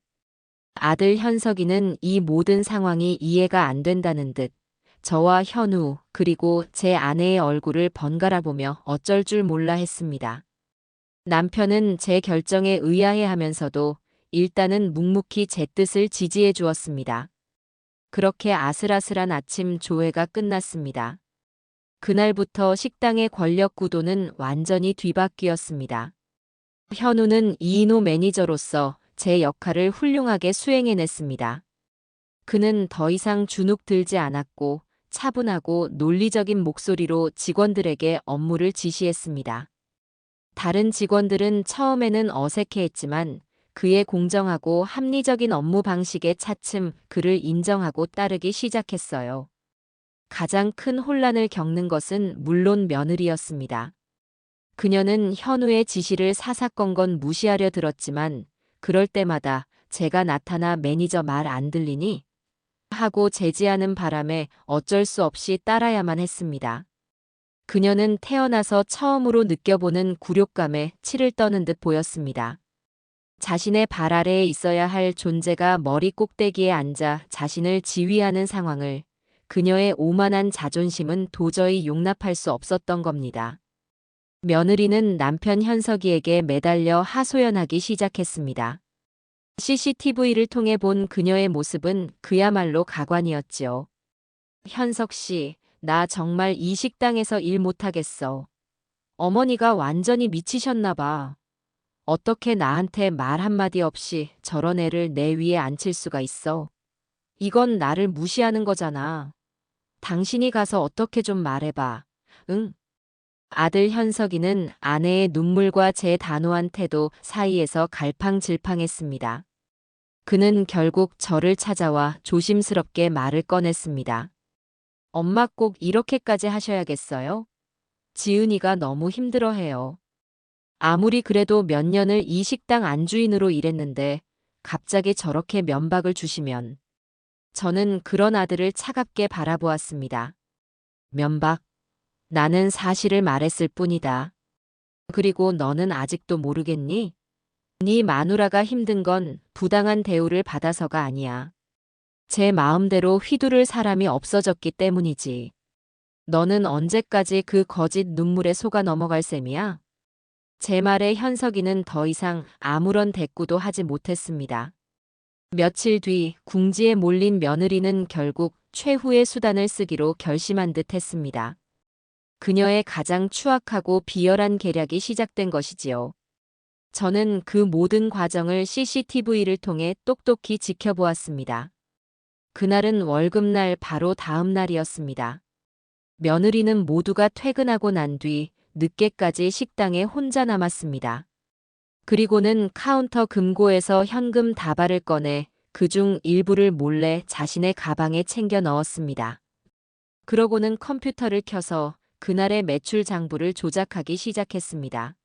아들 현석이는 이 모든 상황이 이해가 안 된다는 듯 저와 현우 그리고 제 아내의 얼굴을 번갈아 보며 어쩔 줄 몰라 했습니다. 남편은 제 결정에 의아해하면서도 일단은 묵묵히 제 뜻을 지지해 주었습니다. 그렇게 아슬아슬한 아침 조회가 끝났습니다. 그날부터 식당의 권력 구도는 완전히 뒤바뀌었습니다. 현우는 이인호 매니저로서 제 역할을 훌륭하게 수행해냈습니다. 그는 더 이상 주눅 들지 않았고 차분하고 논리적인 목소리로 직원들에게 업무를 지시했습니다. 다른 직원들은 처음에는 어색해했지만 그의 공정하고 합리적인 업무 방식에 차츰 그를 인정하고 따르기 시작했어요. 가장 큰 혼란을 겪는 것은 물론 며느리였습니다. 그녀는 현우의 지시를 사사건건 무시하려 들었지만 그럴 때마다 제가 나타나 매니저 말 안 들리니? 하고 제지하는 바람에 어쩔 수 없이 따라야만 했습니다. 그녀는 태어나서 처음으로 느껴보는 굴욕감에 치를 떠는 듯 보였습니다. 자신의 발 아래에 있어야 할 존재가 머리 꼭대기에 앉아 자신을 지휘하는 상황을 그녀의 오만한 자존심은 도저히 용납할 수 없었던 겁니다. 며느리는 남편 현석이에게 매달려 하소연하기 시작했습니다. CCTV를 통해 본 그녀의 모습은 그야말로 가관이었지요. 현석 씨, 나 정말 이 식당에서 일 못하겠어. 어머니가 완전히 미치셨나 봐. 어떻게 나한테 말 한마디 없이 저런 애를 내 위에 앉힐 수가 있어. 이건 나를 무시하는 거잖아. 당신이 가서 어떻게 좀 말해봐. 응? 아들 현석이는 아내의 눈물과 제 단호한 태도 사이에서 갈팡질팡했습니다. 그는 결국 저를 찾아와 조심스럽게 말을 꺼냈습니다. 엄마 꼭 이렇게까지 하셔야겠어요? 지은이가 너무 힘들어해요. 아무리 그래도 몇 년을 이 식당 안주인으로 일했는데 갑자기 저렇게 면박을 주시면 저는 그런 아들을 차갑게 바라보았습니다. 면박. 나는 사실을 말했을 뿐이다. 그리고 너는 아직도 모르겠니? 네 마누라가 힘든 건 부당한 대우를 받아서가 아니야. 제 마음대로 휘두를 사람이 없어졌기 때문이지. 너는 언제까지 그 거짓 눈물에 속아 넘어갈 셈이야? 제 말에 현석이는 더 이상 아무런 대꾸도 하지 못했습니다. 며칠 뒤 궁지에 몰린 며느리는 결국 최후의 수단을 쓰기로 결심한 듯 했습니다. 그녀의 가장 추악하고 비열한 계략이 시작된 것이지요. 저는 그 모든 과정을 CCTV를 통해 똑똑히 지켜보았습니다. 그날은 월급날 바로 다음 날이었습니다. 며느리는 모두가 퇴근하고 난 뒤 늦게까지 식당에 혼자 남았습니다. 그리고는 카운터 금고에서 현금 다발을 꺼내 그중 일부를 몰래 자신의 가방에 챙겨 넣었습니다. 그러고는 컴퓨터를 켜서 그날의 매출 장부를 조작하기 시작했습니다.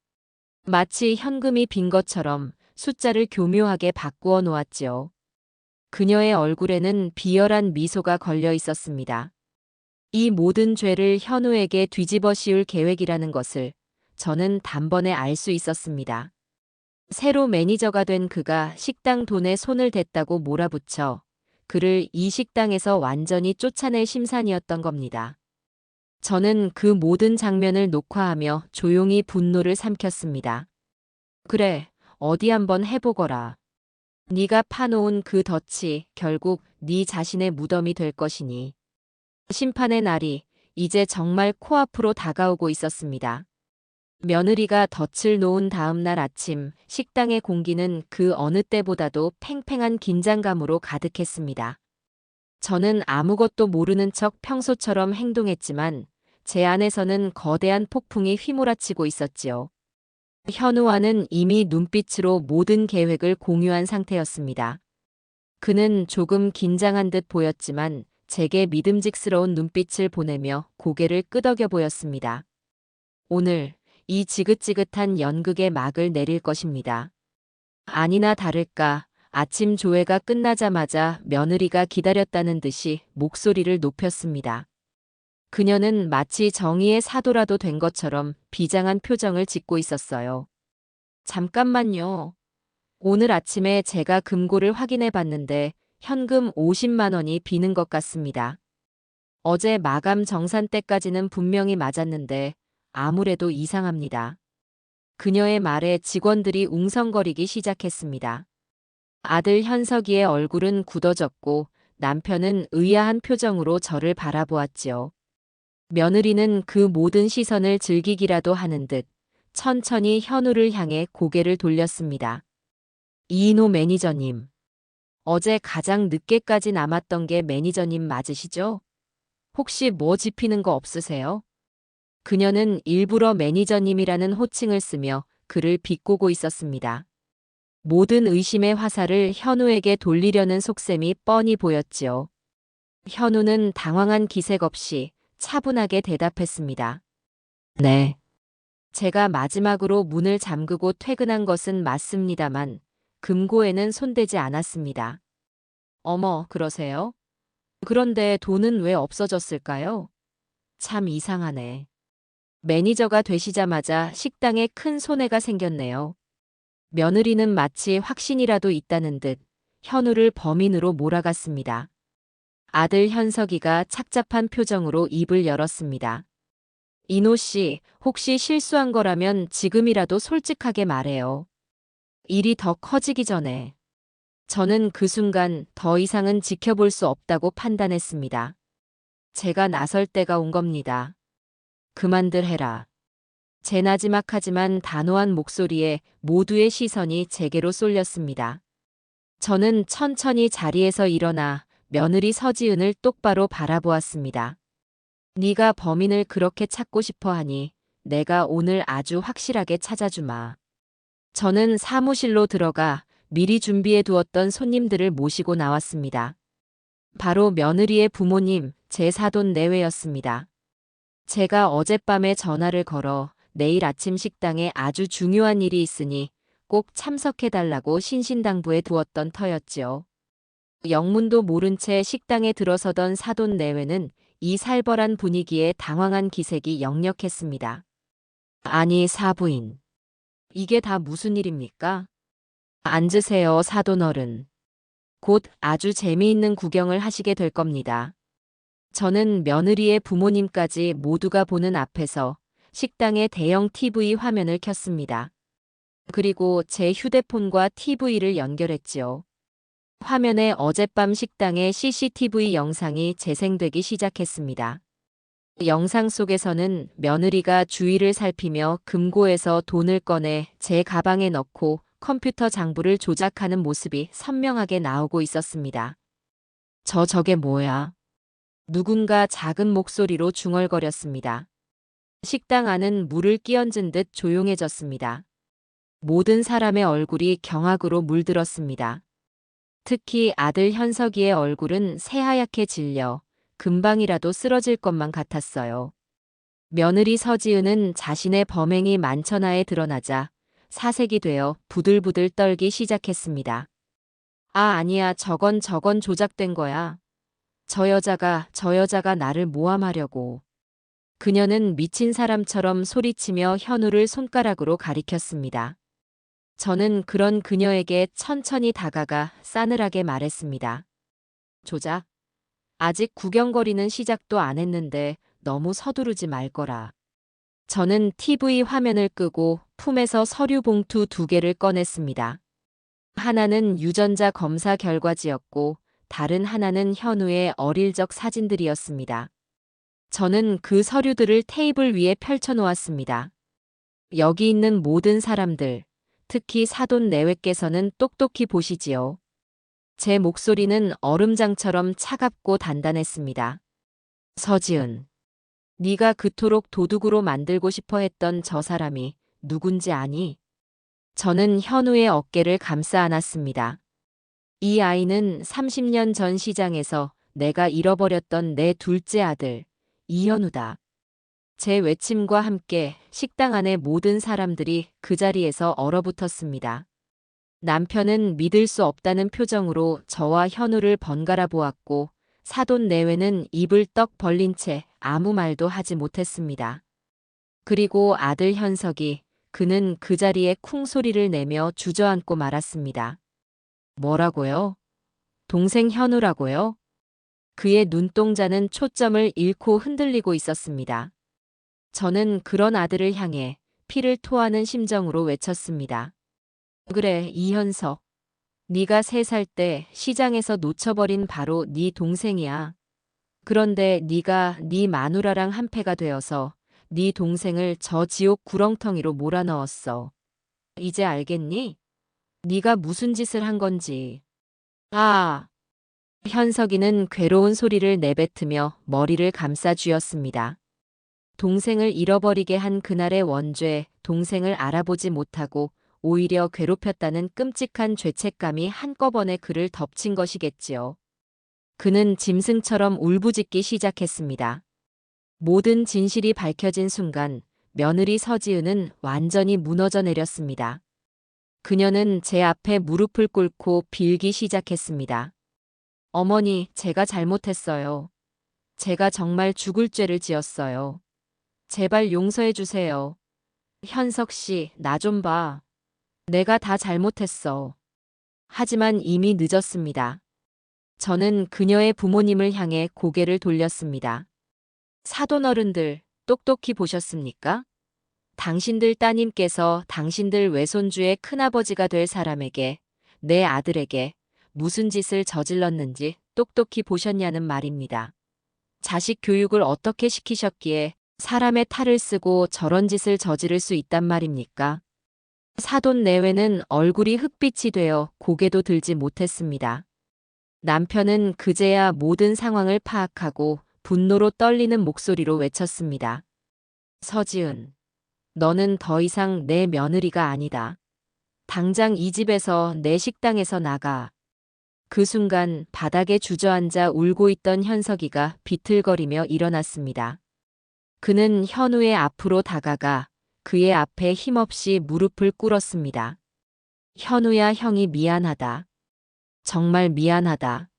마치 현금이 빈 것처럼 숫자를 교묘하게 바꾸어 놓았지요. 그녀의 얼굴에는 비열한 미소가 걸려 있었습니다. 이 모든 죄를 현우에게 뒤집어 씌울 계획이라는 것을 저는 단번에 알 수 있었습니다. 새로 매니저가 된 그가 식당 돈에 손을 댔다고 몰아붙여 그를 이 식당에서 완전히 쫓아낼 심산이었던 겁니다. 저는 그 모든 장면을 녹화하며 조용히 분노를 삼켰습니다. 그래, 어디 한번 해보거라. 네가 파놓은 그 덫이 결국 네 자신의 무덤이 될 것이니. 심판의 날이 이제 정말 코앞으로 다가오고 있었습니다. 며느리가 덫을 놓은 다음 날 아침 식당의 공기는 그 어느 때보다도 팽팽한 긴장감으로 가득했습니다. 저는 아무것도 모르는 척 평소처럼 행동했지만 제 안에서는 거대한 폭풍이 휘몰아치고 있었지요. 현우와는 이미 눈빛으로 모든 계획을 공유한 상태였습니다. 그는 조금 긴장한 듯 보였지만 제게 믿음직스러운 눈빛을 보내며 고개를 끄덕여 보였습니다. 오늘 이 지긋지긋한 연극의 막을 내릴 것입니다. 아니나 다를까 아침 조회가 끝나자마자 며느리가 기다렸다는 듯이 목소리를 높였습니다. 그녀는 마치 정의의 사도라도 된 것처럼 비장한 표정을 짓고 있었어요. 잠깐만요. 오늘 아침에 제가 금고를 확인해 봤는데 현금 50만 원이 비는 것 같습니다. 어제 마감 정산 때까지는 분명히 맞았는데 아무래도 이상합니다. 그녀의 말에 직원들이 웅성거리기 시작했습니다. 아들 현석이의 얼굴은 굳어졌고 남편은 의아한 표정으로 저를 바라보았지요. 며느리는 그 모든 시선을 즐기기라도 하는 듯 천천히 현우를 향해 고개를 돌렸습니다. 이인호 매니저님. 어제 가장 늦게까지 남았던 게 매니저님 맞으시죠? 혹시 뭐 짚히는 거 없으세요? 그녀는 일부러 매니저님이라는 호칭을 쓰며 그를 비꼬고 있었습니다. 모든 의심의 화살을 현우에게 돌리려는 속셈이 뻔히 보였지요. 현우는 당황한 기색 없이 차분하게 대답했습니다. 네. 제가 마지막으로 문을 잠그고 퇴근한 것은 맞습니다만 금고에는 손대지 않았습니다. 어머, 그러세요? 그런데 돈은 왜 없어졌을까요? 참 이상하네. 매니저가 되시자마자 식당에 큰 손해가 생겼네요. 며느리는 마치 확신이라도 있다는 듯 현우를 범인으로 몰아갔습니다. 아들 현석이가 착잡한 표정으로 입을 열었습니다. 인호 씨, 혹시 실수한 거라면 지금이라도 솔직하게 말해요. 일이 더 커지기 전에. 저는 그 순간 더 이상은 지켜볼 수 없다고 판단했습니다. 제가 나설 때가 온 겁니다. 그만들 해라. 제 나지막하지만 단호한 목소리에 모두의 시선이 제게로 쏠렸습니다. 저는 천천히 자리에서 일어나 며느리 서지은을 똑바로 바라보았습니다. 네가 범인을 그렇게 찾고 싶어 하니 내가 오늘 아주 확실하게 찾아주마. 저는 사무실로 들어가 미리 준비해 두었던 손님들을 모시고 나왔습니다. 바로 며느리의 부모님, 제 사돈 내외였습니다. 제가 어젯밤에 전화를 걸어 내일 아침 식당에 아주 중요한 일이 있으니 꼭 참석해달라고 신신당부해 두었던 터였지요. 영문도 모른 채 식당에 들어서던 사돈 내외는 이 살벌한 분위기에 당황한 기색이 역력했습니다. 아니, 사부인. 이게 다 무슨 일입니까? 앉으세요, 사돈 어른. 곧 아주 재미있는 구경을 하시게 될 겁니다. 저는 며느리의 부모님까지 모두가 보는 앞에서 식당의 대형 TV 화면을 켰습니다. 그리고 제 휴대폰과 TV를 연결했지요. 화면에 어젯밤 식당의 CCTV 영상이 재생되기 시작했습니다. 영상 속에서는 며느리가 주위를 살피며 금고에서 돈을 꺼내 제 가방에 넣고 컴퓨터 장부를 조작하는 모습이 선명하게 나오고 있었습니다. 저게 뭐야? 누군가 작은 목소리로 중얼거렸습니다. 식당 안은 물을 끼얹은 듯 조용해졌습니다. 모든 사람의 얼굴이 경악으로 물들었습니다. 특히 아들 현석이의 얼굴은 새하얗게 질려 금방이라도 쓰러질 것만 같았어요. 며느리 서지은은 자신의 범행이 만천하에 드러나자 사색이 되어 부들부들 떨기 시작했습니다. 아니야. 저건 조작된 거야. 저 여자가 나를 모함하려고. 그녀는 미친 사람처럼 소리치며 현우를 손가락으로 가리켰습니다. 저는 그런 그녀에게 천천히 다가가 싸늘하게 말했습니다. 조작? 아직 구경거리는 시작도 안 했는데 너무 서두르지 말거라. 저는 TV 화면을 끄고 품에서 서류 봉투 2개를 꺼냈습니다. 하나는 유전자 검사 결과지였고 다른 하나는 현우의 어릴 적 사진들이었습니다. 저는 그 서류들을 테이블 위에 펼쳐놓았습니다. 여기 있는 모든 사람들, 특히 사돈 내외께서는 똑똑히 보시지요. 제 목소리는 얼음장처럼 차갑고 단단했습니다. 서지은, 네가 그토록 도둑으로 만들고 싶어 했던 저 사람이 누군지 아니? 저는 현우의 어깨를 감싸 안았습니다. 이 아이는 30년 전 시장에서 내가 잃어버렸던 내 둘째 아들, 이현우다. 제 외침과 함께 식당 안의 모든 사람들이 그 자리에서 얼어붙었습니다. 남편은 믿을 수 없다는 표정으로 저와 현우를 번갈아 보았고 사돈 내외는 입을 떡 벌린 채 아무 말도 하지 못했습니다. 그리고 아들 현석이 그는 그 자리에 쿵 소리를 내며 주저앉고 말았습니다. 뭐라고요? 동생 현우라고요? 그의 눈동자는 초점을 잃고 흔들리고 있었습니다. 저는 그런 아들을 향해 피를 토하는 심정으로 외쳤습니다. 그래, 이현석. 네가 3살 때 시장에서 놓쳐버린 바로 네 동생이야. 그런데 네가 네 마누라랑 한패가 되어서 네 동생을 저 지옥 구렁텅이로 몰아넣었어. 이제 알겠니? 네가 무슨 짓을 한 건지. 아! 현석이는 괴로운 소리를 내뱉으며 머리를 감싸 쥐었습니다. 동생을 잃어버리게 한 그날의 원죄, 동생을 알아보지 못하고 오히려 괴롭혔다는 끔찍한 죄책감이 한꺼번에 그를 덮친 것이겠지요. 그는 짐승처럼 울부짖기 시작했습니다. 모든 진실이 밝혀진 순간 며느리 서지은은 완전히 무너져 내렸습니다. 그녀는 제 앞에 무릎을 꿇고 빌기 시작했습니다. 어머니, 제가 잘못했어요. 제가 정말 죽을 죄를 지었어요. 제발 용서해 주세요. 현석 씨, 나 좀 봐. 내가 다 잘못했어. 하지만 이미 늦었습니다. 저는 그녀의 부모님을 향해 고개를 돌렸습니다. 사돈 어른들, 똑똑히 보셨습니까? 당신들 따님께서 당신들 외손주의 큰아버지가 될 사람에게, 내 아들에게 무슨 짓을 저질렀는지 똑똑히 보셨냐는 말입니다. 자식 교육을 어떻게 시키셨기에 사람의 탈을 쓰고 저런 짓을 저지를 수 있단 말입니까? 사돈 내외는 얼굴이 흑빛이 되어 고개도 들지 못했습니다. 남편은 그제야 모든 상황을 파악하고 분노로 떨리는 목소리로 외쳤습니다. 서지은, 너는 더 이상 내 며느리가 아니다. 당장 이 집에서 내 식당에서 나가. 그 순간 바닥에 주저앉아 울고 있던 현석이가 비틀거리며 일어났습니다. 그는 현우의 앞으로 다가가 그의 앞에 힘없이 무릎을 꿇었습니다. 현우야, 형이 미안하다. 정말 미안하다.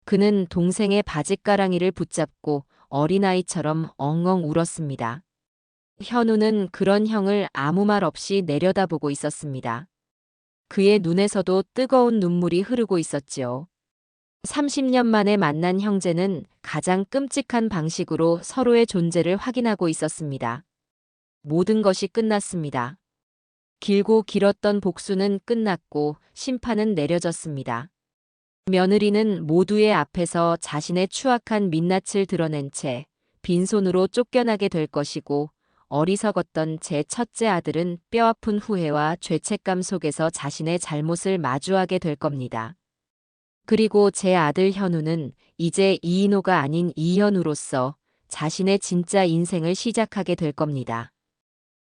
그는 동생의 바짓가랑이를 붙잡고 어린아이처럼 엉엉 울었습니다. 현우는 그런 형을 아무 말 없이 내려다보고 있었습니다. 그의 눈에서도 뜨거운 눈물이 흐르고 있었지요. 30년 만에 만난 형제는 가장 끔찍한 방식으로 서로의 존재를 확인하고 있었습니다. 모든 것이 끝났습니다. 길고 길었던 복수는 끝났고 심판은 내려졌습니다. 며느리는 모두의 앞에서 자신의 추악한 민낯을 드러낸 채 빈손으로 쫓겨나게 될 것이고 어리석었던 제 첫째 아들은 뼈아픈 후회와 죄책감 속에서 자신의 잘못을 마주하게 될 겁니다. 그리고 제 아들 현우는 이제 이인호가 아닌 이현우로서 자신의 진짜 인생을 시작하게 될 겁니다.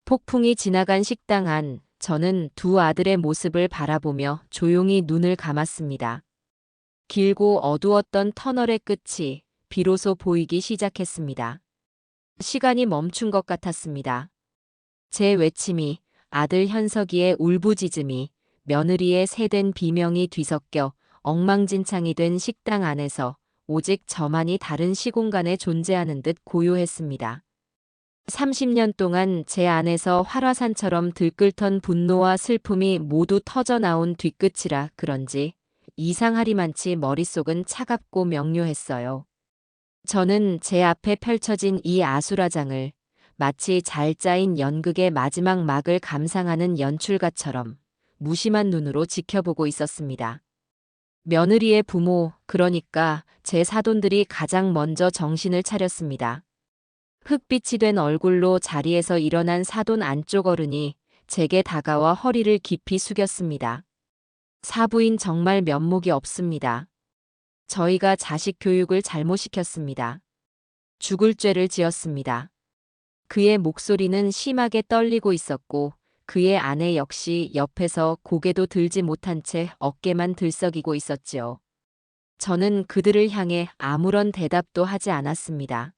폭풍이 지나간 식당 안, 저는 두 아들의 모습을 바라보며 조용히 눈을 감았습니다. 길고 어두웠던 터널의 끝이 비로소 보이기 시작했습니다. 시간이 멈춘 것 같았습니다. 제 외침이, 아들 현석이의 울부짖음이, 며느리의 새된 비명이 뒤섞여 엉망진창이 된 식당 안에서 오직 저만이 다른 시공간에 존재하는 듯 고요했습니다. 30년 동안 제 안에서 활화산처럼 들끓던 분노와 슬픔이 모두 터져나온 뒤끝이라 그런지 이상하리만치 머릿속은 차갑고 명료했어요. 저는 제 앞에 펼쳐진 이 아수라장을 마치 잘 짜인 연극의 마지막 막을 감상하는 연출가처럼 무심한 눈으로 지켜보고 있었습니다. 며느리의 부모, 그러니까 제 사돈들이 가장 먼저 정신을 차렸습니다. 흙빛이 된 얼굴로 자리에서 일어난 사돈 안쪽 어른이 제게 다가와 허리를 깊이 숙였습니다. 사부인 정말 면목이 없습니다. 저희가 자식 교육을 잘못 시켰습니다. 죽을 죄를 지었습니다. 그의 목소리는 심하게 떨리고 있었고 그의 아내 역시 옆에서 고개도 들지 못한 채 어깨만 들썩이고 있었지요. 저는 그들을 향해 아무런 대답도 하지 않았습니다.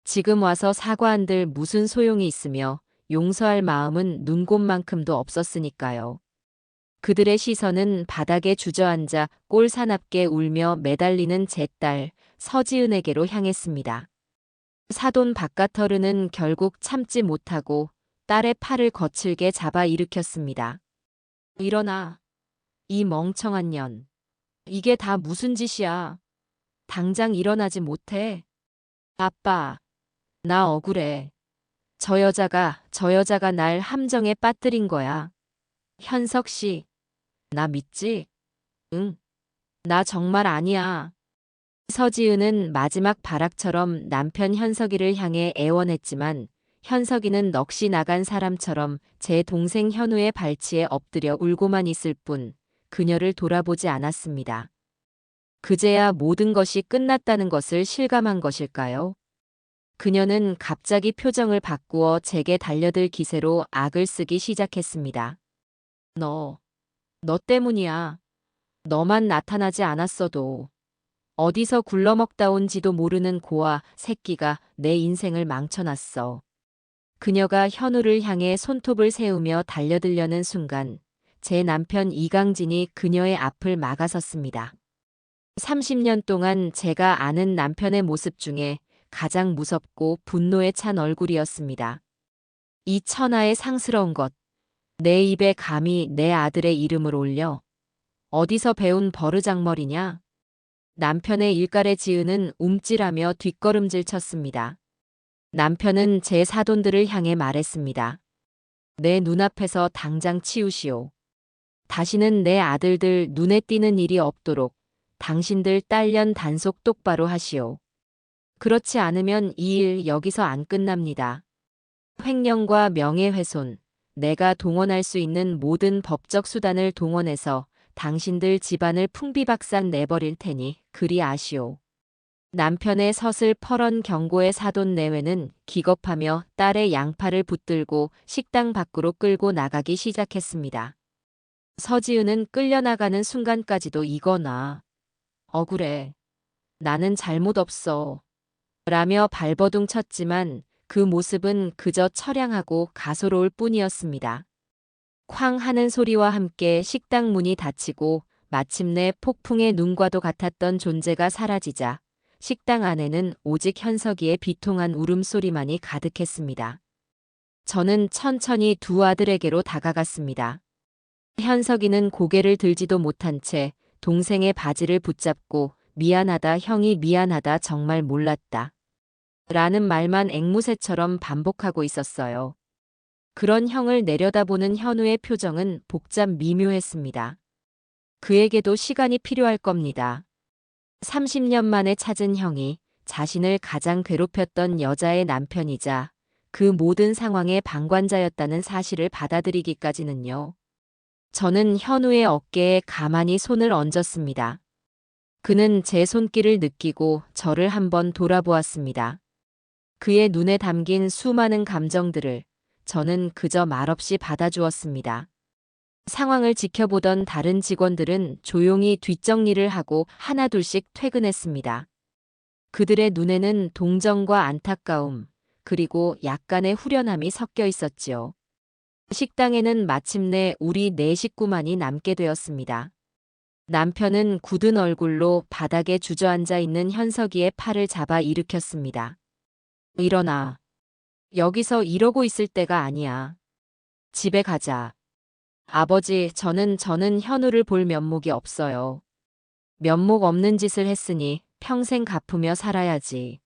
지금 와서 사과한들 무슨 소용이 있으며 용서할 마음은 눈곱만큼도 없었으니까요. 그들의 시선은 바닥에 주저앉아 꼴사납게 울며 매달리는 제 딸 서지은에게로 향했습니다. 사돈 박가터르는 결국 참지 못하고 딸의 팔을 거칠게 잡아 일으켰습니다. 일어나. 이 멍청한 년. 이게 다 무슨 짓이야. 당장 일어나지 못해. 아빠. 나 억울해. 저 여자가 날 함정에 빠뜨린 거야. 현석 씨. 나 믿지? 응. 나 정말 아니야. 서지은은 마지막 발악처럼 남편 현석이를 향해 애원했지만 현석이는 넋이 나간 사람처럼 제 동생 현우의 발치에 엎드려 울고만 있을 뿐 그녀를 돌아보지 않았습니다. 그제야 모든 것이 끝났다는 것을 실감한 것일까요? 그녀는 갑자기 표정을 바꾸어 제게 달려들 기세로 악을 쓰기 시작했습니다. 너 때문이야. 너만 나타나지 않았어도 어디서 굴러먹다 온지도 모르는 고아 새끼가 내 인생을 망쳐놨어. 그녀가 현우를 향해 손톱을 세우며 달려들려는 순간 제 남편 이강진이 그녀의 앞을 막아섰습니다. 30년 동안 제가 아는 남편의 모습 중에 가장 무섭고 분노에 찬 얼굴이었습니다. 이 천하의 상스러운 것. 내 입에 감히 내 아들의 이름을 올려. 어디서 배운 버르장머리냐? 남편의 일갈에 지은은 움찔하며 뒷걸음질 쳤습니다. 남편은 제 사돈들을 향해 말했습니다. 내 눈앞에서 당장 치우시오. 다시는 내 아들들 눈에 띄는 일이 없도록 당신들 딸년 단속 똑바로 하시오. 그렇지 않으면 이 일 여기서 안 끝납니다. 횡령과 명예훼손, 내가 동원할 수 있는 모든 법적 수단을 동원해서 당신들 집안을 풍비박산 내버릴 테니 그리 아시오. 남편의 서슬퍼런 경고의 사돈 내외는 기겁하며 딸의 양팔을 붙들고 식당 밖으로 끌고 나가기 시작했습니다. 서지은은 끌려나가는 순간까지도 이거나 억울해. 나는 잘못 없어. 라며 발버둥 쳤지만 그 모습은 그저 처량하고 가소로울 뿐이었습니다. 쾅 하는 소리와 함께 식당 문이 닫히고 마침내 폭풍의 눈과도 같았던 존재가 사라지자 식당 안에는 오직 현석이의 비통한 울음소리만이 가득했습니다. 저는 천천히 두 아들에게로 다가갔습니다. 현석이는 고개를 들지도 못한 채 동생의 바지를 붙잡고 미안하다 형이 미안하다 정말 몰랐다. 라는 말만 앵무새처럼 반복하고 있었어요. 그런 형을 내려다보는 현우의 표정은 복잡 미묘했습니다. 그에게도 시간이 필요할 겁니다. 30년 만에 찾은 형이 자신을 가장 괴롭혔던 여자의 남편이자 그 모든 상황의 방관자였다는 사실을 받아들이기까지는요. 저는 현우의 어깨에 가만히 손을 얹었습니다. 그는 제 손길을 느끼고 저를 한번 돌아보았습니다. 그의 눈에 담긴 수많은 감정들을 저는 그저 말없이 받아주었습니다. 상황을 지켜보던 다른 직원들은 조용히 뒷정리를 하고 하나둘씩 퇴근했습니다. 그들의 눈에는 동정과 안타까움, 그리고 약간의 후련함이 섞여 있었지요. 식당에는 마침내 우리 네 식구만이 남게 되었습니다. 남편은 굳은 얼굴로 바닥에 주저앉아 있는 현석이의 팔을 잡아 일으켰습니다. 일어나. 여기서 이러고 있을 때가 아니야. 집에 가자. 아버지, 저는 현우를 볼 면목이 없어요. 면목 없는 짓을 했으니 평생 갚으며 살아야지.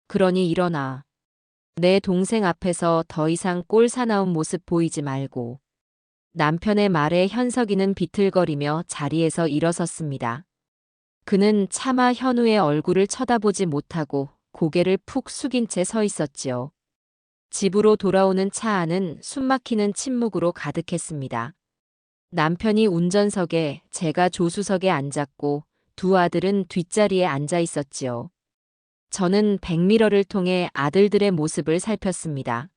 그러니 일어나. 내 동생 앞에서 더 이상 꼴 사나운 모습 보이지 말고. 남편의 말에 현석이는 비틀거리며 자리에서 일어섰습니다. 그는 차마 현우의 얼굴을 쳐다보지 못하고 고개를 푹 숙인 채 서 있었지요. 집으로 돌아오는 차 안은 숨막히는 침묵으로 가득했습니다. 남편이 운전석에, 제가 조수석에 앉았고 두 아들은 뒷자리에 앉아 있었지요. 저는 백미러를 통해 아들들의 모습을 살폈습니다.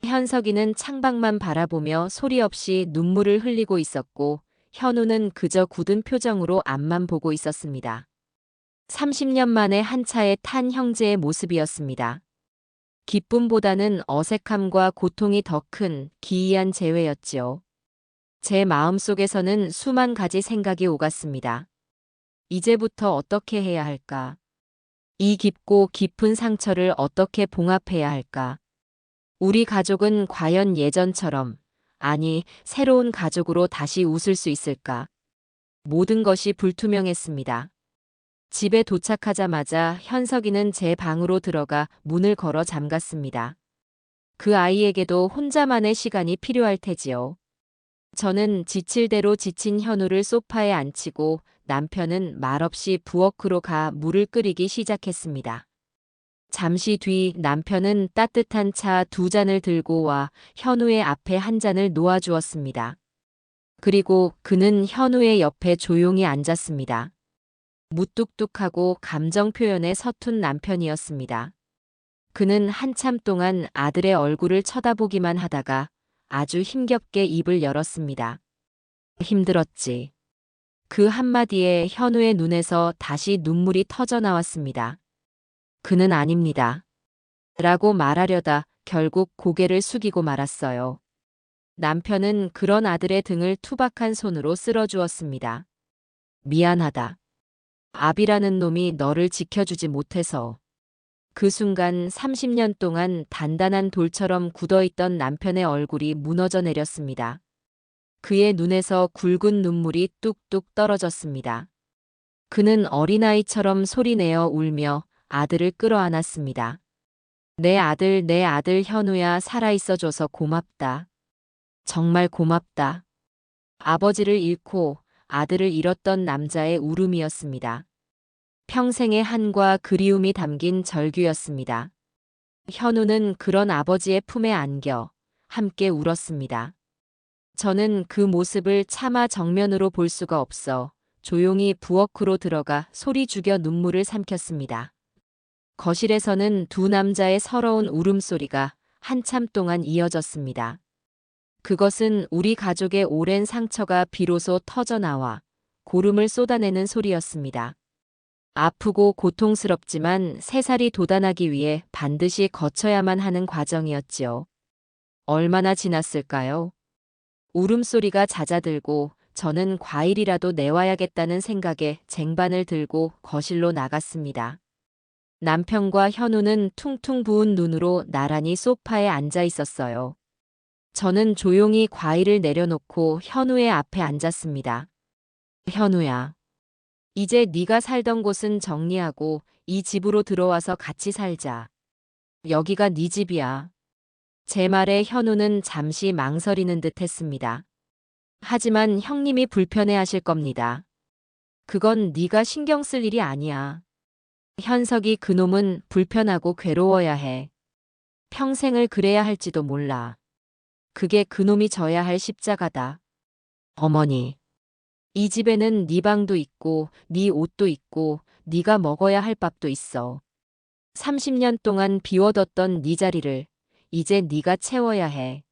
현석이는 창밖만 바라보며 소리 없이 눈물을 흘리고 있었고, 현우는 그저 굳은 표정으로 앞만 보고 있었습니다. 30년 만에 한 차에 탄 형제의 모습이었습니다. 기쁨보다는 어색함과 고통이 더 큰 기이한 재회였지요. 제 마음속에서는 수만 가지 생각이 오갔습니다. 이제부터 어떻게 해야 할까? 이 깊고 깊은 상처를 어떻게 봉합해야 할까? 우리 가족은 과연 예전처럼, 아니, 새로운 가족으로 다시 웃을 수 있을까? 모든 것이 불투명했습니다. 집에 도착하자마자 현석이는 제 방으로 들어가 문을 걸어 잠갔습니다. 그 아이에게도 혼자만의 시간이 필요할 테지요. 저는 지칠 대로 지친 현우를 소파에 앉히고 남편은 말없이 부엌으로 가 물을 끓이기 시작했습니다. 잠시 뒤 남편은 따뜻한 차 두 잔을 들고 와 현우의 앞에 한 잔을 놓아주었습니다. 그리고 그는 현우의 옆에 조용히 앉았습니다. 무뚝뚝하고 감정 표현에 서툰 남편이었습니다. 그는 한참 동안 아들의 얼굴을 쳐다보기만 하다가 아주 힘겹게 입을 열었습니다. 힘들었지. 그 한마디에 현우의 눈에서 다시 눈물이 터져 나왔습니다. 그는 아닙니다. 라고 말하려다 결국 고개를 숙이고 말았어요. 남편은 그런 아들의 등을 투박한 손으로 쓸어주었습니다. 미안하다. 압이라는 놈이 너를 지켜주지 못해서. 그 순간 30년 동안 단단한 돌처럼 굳어있던 남편의 얼굴이 무너져 내렸습니다. 그의 눈에서 굵은 눈물이 뚝뚝 떨어졌습니다. 그는 어린아이처럼 소리내어 울며 아들을 끌어안았습니다. 내 아들 현우야, 살아있어줘서 고맙다. 정말 고맙다. 아버지를 잃고 아들을 잃었던 남자의 울음이었습니다. 평생의 한과 그리움이 담긴 절규였습니다. 현우는 그런 아버지의 품에 안겨 함께 울었습니다. 저는 그 모습을 차마 정면으로 볼 수가 없어 조용히 부엌으로 들어가 소리 죽여 눈물을 삼켰습니다. 거실에서는 두 남자의 서러운 울음소리가 한참 동안 이어졌습니다. 그것은 우리 가족의 오랜 상처가 비로소 터져나와 고름을 쏟아내는 소리였습니다. 아프고 고통스럽지만 새살이 돋아나기 위해 반드시 거쳐야만 하는 과정이었지요. 얼마나 지났을까요? 울음소리가 잦아들고 저는 과일이라도 내와야겠다는 생각에 쟁반을 들고 거실로 나갔습니다. 남편과 현우는 퉁퉁 부은 눈으로 나란히 소파에 앉아 있었어요. 저는 조용히 과일을 내려놓고 현우의 앞에 앉았습니다. 현우야. 이제 네가 살던 곳은 정리하고 이 집으로 들어와서 같이 살자. 여기가 네 집이야. 제 말에 현우는 잠시 망설이는 듯 했습니다. 하지만 형님이 불편해하실 겁니다. 그건 네가 신경 쓸 일이 아니야. 현석이 그놈은 불편하고 괴로워야 해. 평생을 그래야 할지도 몰라. 그게 그놈이 져야 할 십자가다. 어머니. 이 집에는 네 방도 있고 네 옷도 있고 네가 먹어야 할 밥도 있어. 30년 동안 비워뒀던 네 자리를 이제 네가 채워야 해.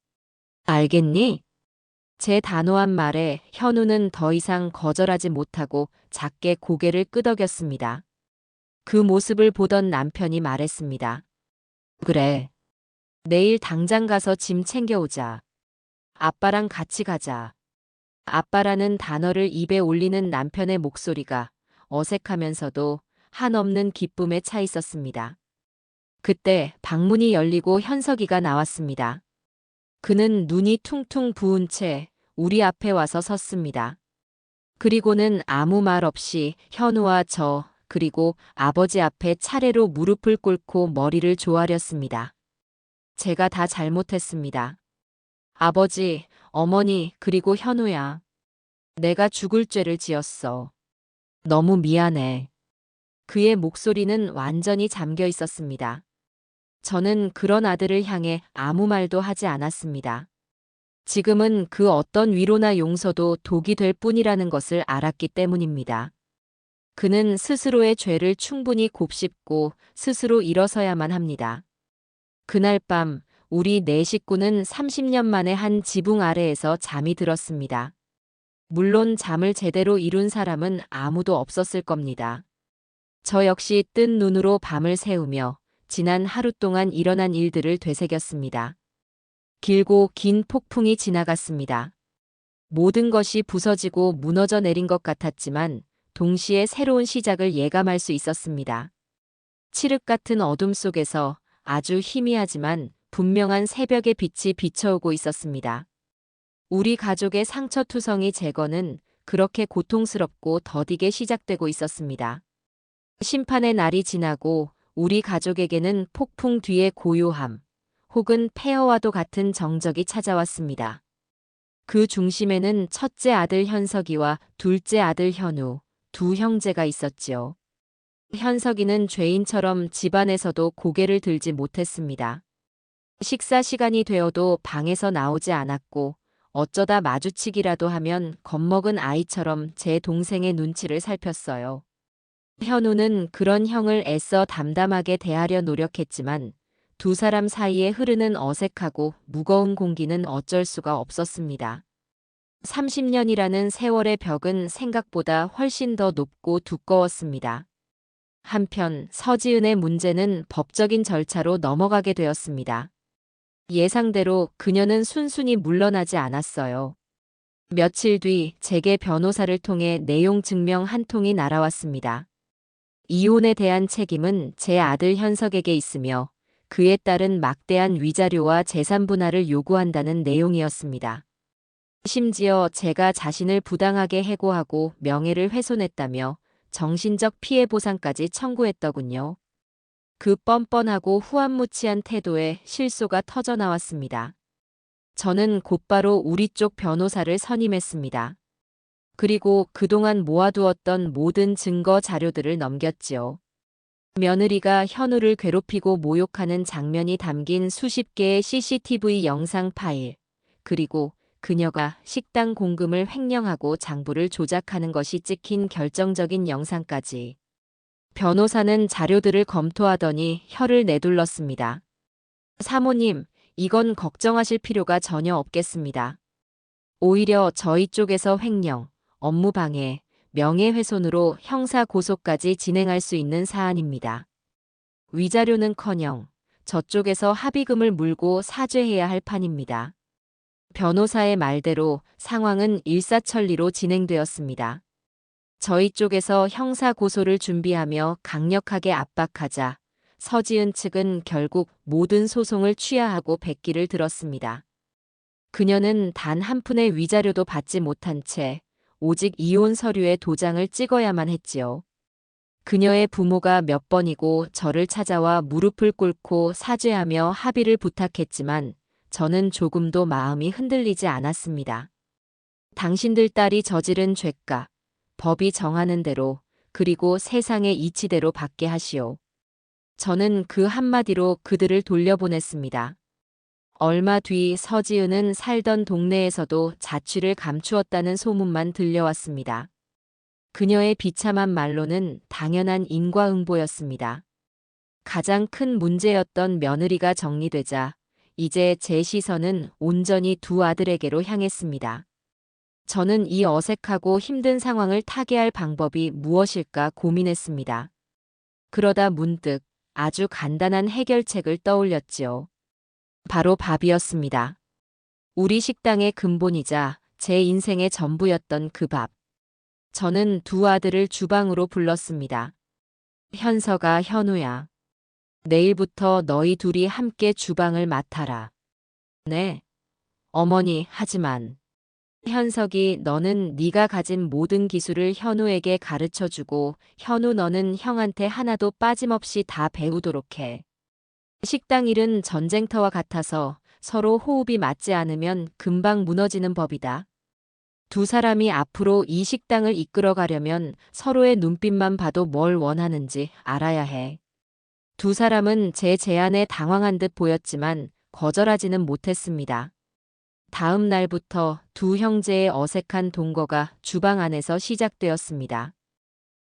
알겠니? 제 단호한 말에 현우는 더 이상 거절하지 못하고 작게 고개를 끄덕였습니다. 그 모습을 보던 남편이 말했습니다. 그래. 내일 당장 가서 짐 챙겨오자. 아빠랑 같이 가자. 아빠라는 단어를 입에 올리는 남편의 목소리가 어색하면서도 한없는 기쁨에 차 있었습니다. 그때 방문이 열리고 현석이가 나왔습니다. 그는 눈이 퉁퉁 부은 채 우리 앞에 와서 섰습니다. 그리고는 아무 말 없이 현우와 저, 그리고 아버지 앞에 차례로 무릎을 꿇고 머리를 조아렸습니다. 제가 다 잘못했습니다. 아버지, 어머니, 그리고 현우야. 내가 죽을 죄를 지었어. 너무 미안해. 그의 목소리는 완전히 잠겨 있었습니다. 저는 그런 아들을 향해 아무 말도 하지 않았습니다. 지금은 그 어떤 위로나 용서도 독이 될 뿐이라는 것을 알았기 때문입니다. 그는 스스로의 죄를 충분히 곱씹고 스스로 일어서야만 합니다. 그날 밤 우리 네 식구는 30년 만에 한 지붕 아래에서 잠이 들었습니다. 물론 잠을 제대로 이룬 사람은 아무도 없었을 겁니다. 저 역시 뜬 눈으로 밤을 새우며 지난 하루 동안 일어난 일들을 되새겼습니다. 길고 긴 폭풍이 지나갔습니다. 모든 것이 부서지고 무너져 내린 것 같았지만 동시에 새로운 시작을 예감할 수 있었습니다. 칠흑 같은 어둠 속에서 아주 희미하지만 분명한 새벽의 빛이 비춰오고 있었습니다. 우리 가족의 상처투성이 제거는 그렇게 고통스럽고 더디게 시작되고 있었습니다. 심판의 날이 지나고 우리 가족에게는 폭풍 뒤의 고요함, 혹은 폐허와도 같은 정적이 찾아왔습니다. 그 중심에는 첫째 아들 현석이와 둘째 아들 현우, 두 형제가 있었지요. 현석이는 죄인처럼 집안에서도 고개를 들지 못했습니다. 식사 시간이 되어도 방에서 나오지 않았고 어쩌다 마주치기라도 하면 겁먹은 아이처럼 제 동생의 눈치를 살폈어요. 현우는 그런 형을 애써 담담하게 대하려 노력했지만 두 사람 사이에 흐르는 어색하고 무거운 공기는 어쩔 수가 없었습니다. 30년이라는 세월의 벽은 생각보다 훨씬 더 높고 두꺼웠습니다. 한편 서지은의 문제는 법적인 절차로 넘어가게 되었습니다. 예상대로 그녀는 순순히 물러나지 않았어요. 며칠 뒤 제게 변호사를 통해 내용 증명 한 통이 날아왔습니다. 이혼에 대한 책임은 제 아들 현석에게 있으며 그에 따른 막대한 위자료와 재산 분할을 요구한다는 내용이었습니다. 심지어 제가 자신을 부당하게 해고하고 명예를 훼손했다며 정신적 피해 보상까지 청구했더군요. 그 뻔뻔하고 후안무치한 태도에 실소가 터져나왔습니다. 저는 곧바로 우리 쪽 변호사를 선임했습니다. 그리고 그동안 모아두었던 모든 증거 자료들을 넘겼지요. 며느리가 현우를 괴롭히고 모욕하는 장면이 담긴 수십 개의 CCTV 영상 파일, 그리고 그녀가 식당 공금을 횡령하고 장부를 조작하는 것이 찍힌 결정적인 영상까지. 변호사는 자료들을 검토하더니 혀를 내둘렀습니다. 사모님, 이건 걱정하실 필요가 전혀 없겠습니다. 오히려 저희 쪽에서 횡령, 업무방해, 명예훼손으로 형사 고소까지 진행할 수 있는 사안입니다. 위자료는커녕 저쪽에서 합의금을 물고 사죄해야 할 판입니다. 변호사의 말대로 상황은 일사천리로 진행되었습니다. 저희 쪽에서 형사 고소를 준비하며 강력하게 압박하자 서지은 측은 결국 모든 소송을 취하하고 백기를 들었습니다. 그녀는 단 한 푼의 위자료도 받지 못한 채 오직 이혼 서류에 도장을 찍어야만 했지요. 그녀의 부모가 몇 번이고 저를 찾아와 무릎을 꿇고 사죄하며 합의를 부탁했지만 저는 조금도 마음이 흔들리지 않았습니다. 당신들 딸이 저지른 죄값, 법이 정하는 대로, 그리고 세상의 이치대로 받게 하시오. 저는 그 한마디로 그들을 돌려보냈습니다. 얼마 뒤 서지은은 살던 동네에서도 자취를 감추었다는 소문만 들려왔습니다. 그녀의 비참한 말로는 당연한 인과응보였습니다. 가장 큰 문제였던 며느리가 정리되자 이제 제 시선은 온전히 두 아들에게로 향했습니다. 저는 이 어색하고 힘든 상황을 타개할 방법이 무엇일까 고민했습니다. 그러다 문득 아주 간단한 해결책을 떠올렸지요. 바로 밥이었습니다. 우리 식당의 근본이자 제 인생의 전부였던 그 밥. 저는 두 아들을 주방으로 불렀습니다. 현서가, 현우야. 내일부터 너희 둘이 함께 주방을 맡아라. 네, 어머니, 하지만 현석이 너는 네가 가진 모든 기술을 현우에게 가르쳐주고 현우 너는 형한테 하나도 빠짐없이 다 배우도록 해. 식당 일은 전쟁터와 같아서 서로 호흡이 맞지 않으면 금방 무너지는 법이다. 두 사람이 앞으로 이 식당을 이끌어가려면 서로의 눈빛만 봐도 뭘 원하는지 알아야 해. 두 사람은 제 제안에 당황한 듯 보였지만 거절하지는 못했습니다. 다음 날부터 두 형제의 어색한 동거가 주방 안에서 시작되었습니다.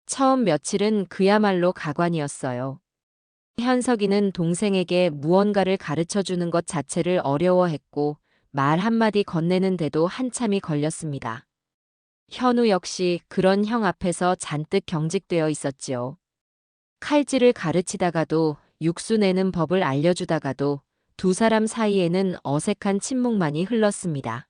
처음 며칠은 그야말로 가관이었어요. 현석이는 동생에게 무언가를 가르쳐주는 것 자체를 어려워했고 말 한마디 건네는데도 한참이 걸렸습니다. 현우 역시 그런 형 앞에서 잔뜩 경직되어 있었지요. 칼질을 가르치다가도 육수 내는 법을 알려주다가도 두 사람 사이에는 어색한 침묵만이 흘렀습니다.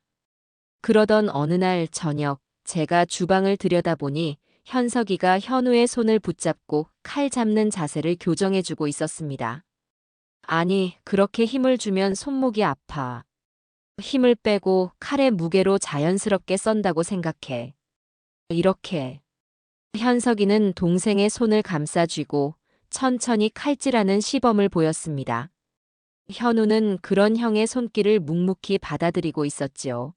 그러던 어느 날 저녁 제가 주방을 들여다보니 현석이가 현우의 손을 붙잡고 칼 잡는 자세를 교정해주고 있었습니다. 아니, 그렇게 힘을 주면 손목이 아파. 힘을 빼고 칼의 무게로 자연스럽게 썬다고 생각해. 이렇게. 현석이는 동생의 손을 감싸쥐고 천천히 칼질하는 시범을 보였습니다. 현우는 그런 형의 손길을 묵묵히 받아들이고 있었지요.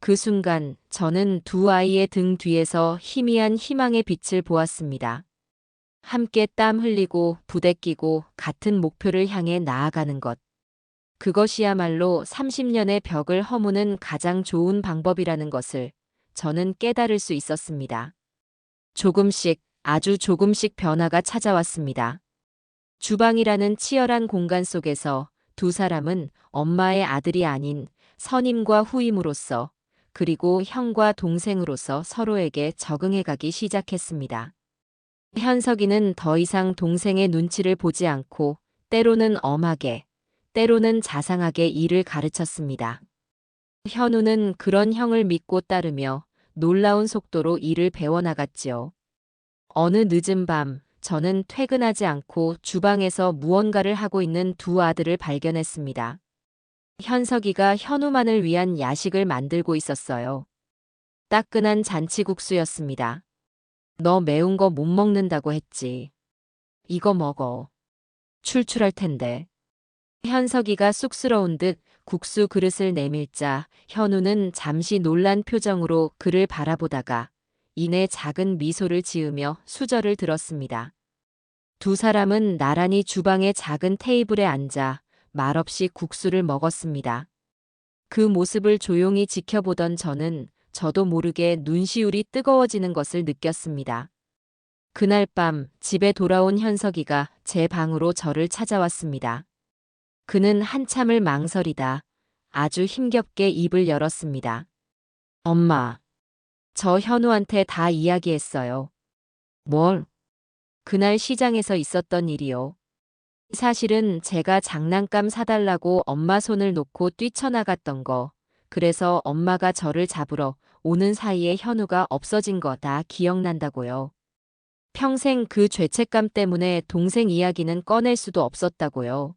그 순간 저는 두 아이의 등 뒤에서 희미한 희망의 빛을 보았습니다. 함께 땀 흘리고 부대끼고 같은 목표를 향해 나아가는 것. 그것이야말로 30년의 벽을 허무는 가장 좋은 방법이라는 것을 저는 깨달을 수 있었습니다. 조금씩, 아주 조금씩 변화가 찾아왔습니다. 주방이라는 치열한 공간 속에서 두 사람은 엄마의 아들이 아닌 선임과 후임으로서 그리고 형과 동생으로서 서로에게 적응해가기 시작했습니다. 현석이는 더 이상 동생의 눈치를 보지 않고 때로는 엄하게, 때로는 자상하게 일을 가르쳤습니다. 현우는 그런 형을 믿고 따르며 놀라운 속도로 일을 배워나갔지요. 어느 늦은 밤, 저는 퇴근하지 않고 주방에서 무언가를 하고 있는 두 아들을 발견했습니다. 현석이가 현우만을 위한 야식을 만들고 있었어요. 따끈한 잔치국수였습니다. 너 매운 거 못 먹는다고 했지. 이거 먹어. 출출할 텐데. 현석이가 쑥스러운 듯 국수 그릇을 내밀자 현우는 잠시 놀란 표정으로 그를 바라보다가 이내 작은 미소를 지으며 수저를 들었습니다. 두 사람은 나란히 주방의 작은 테이블에 앉아 말없이 국수를 먹었습니다. 그 모습을 조용히 지켜보던 저는 저도 모르게 눈시울이 뜨거워지는 것을 느꼈습니다. 그날 밤 집에 돌아온 현석이가 제 방으로 저를 찾아왔습니다. 그는 한참을 망설이다 아주 힘겹게 입을 열었습니다. 엄마, 저 현우한테 다 이야기했어요. 뭘? 그날 시장에서 있었던 일이요. 사실은 제가 장난감 사달라고 엄마 손을 놓고 뛰쳐나갔던 거, 그래서 엄마가 저를 잡으러 오는 사이에 현우가 없어진 거 다 기억난다고요. 평생 그 죄책감 때문에 동생 이야기는 꺼낼 수도 없었다고요.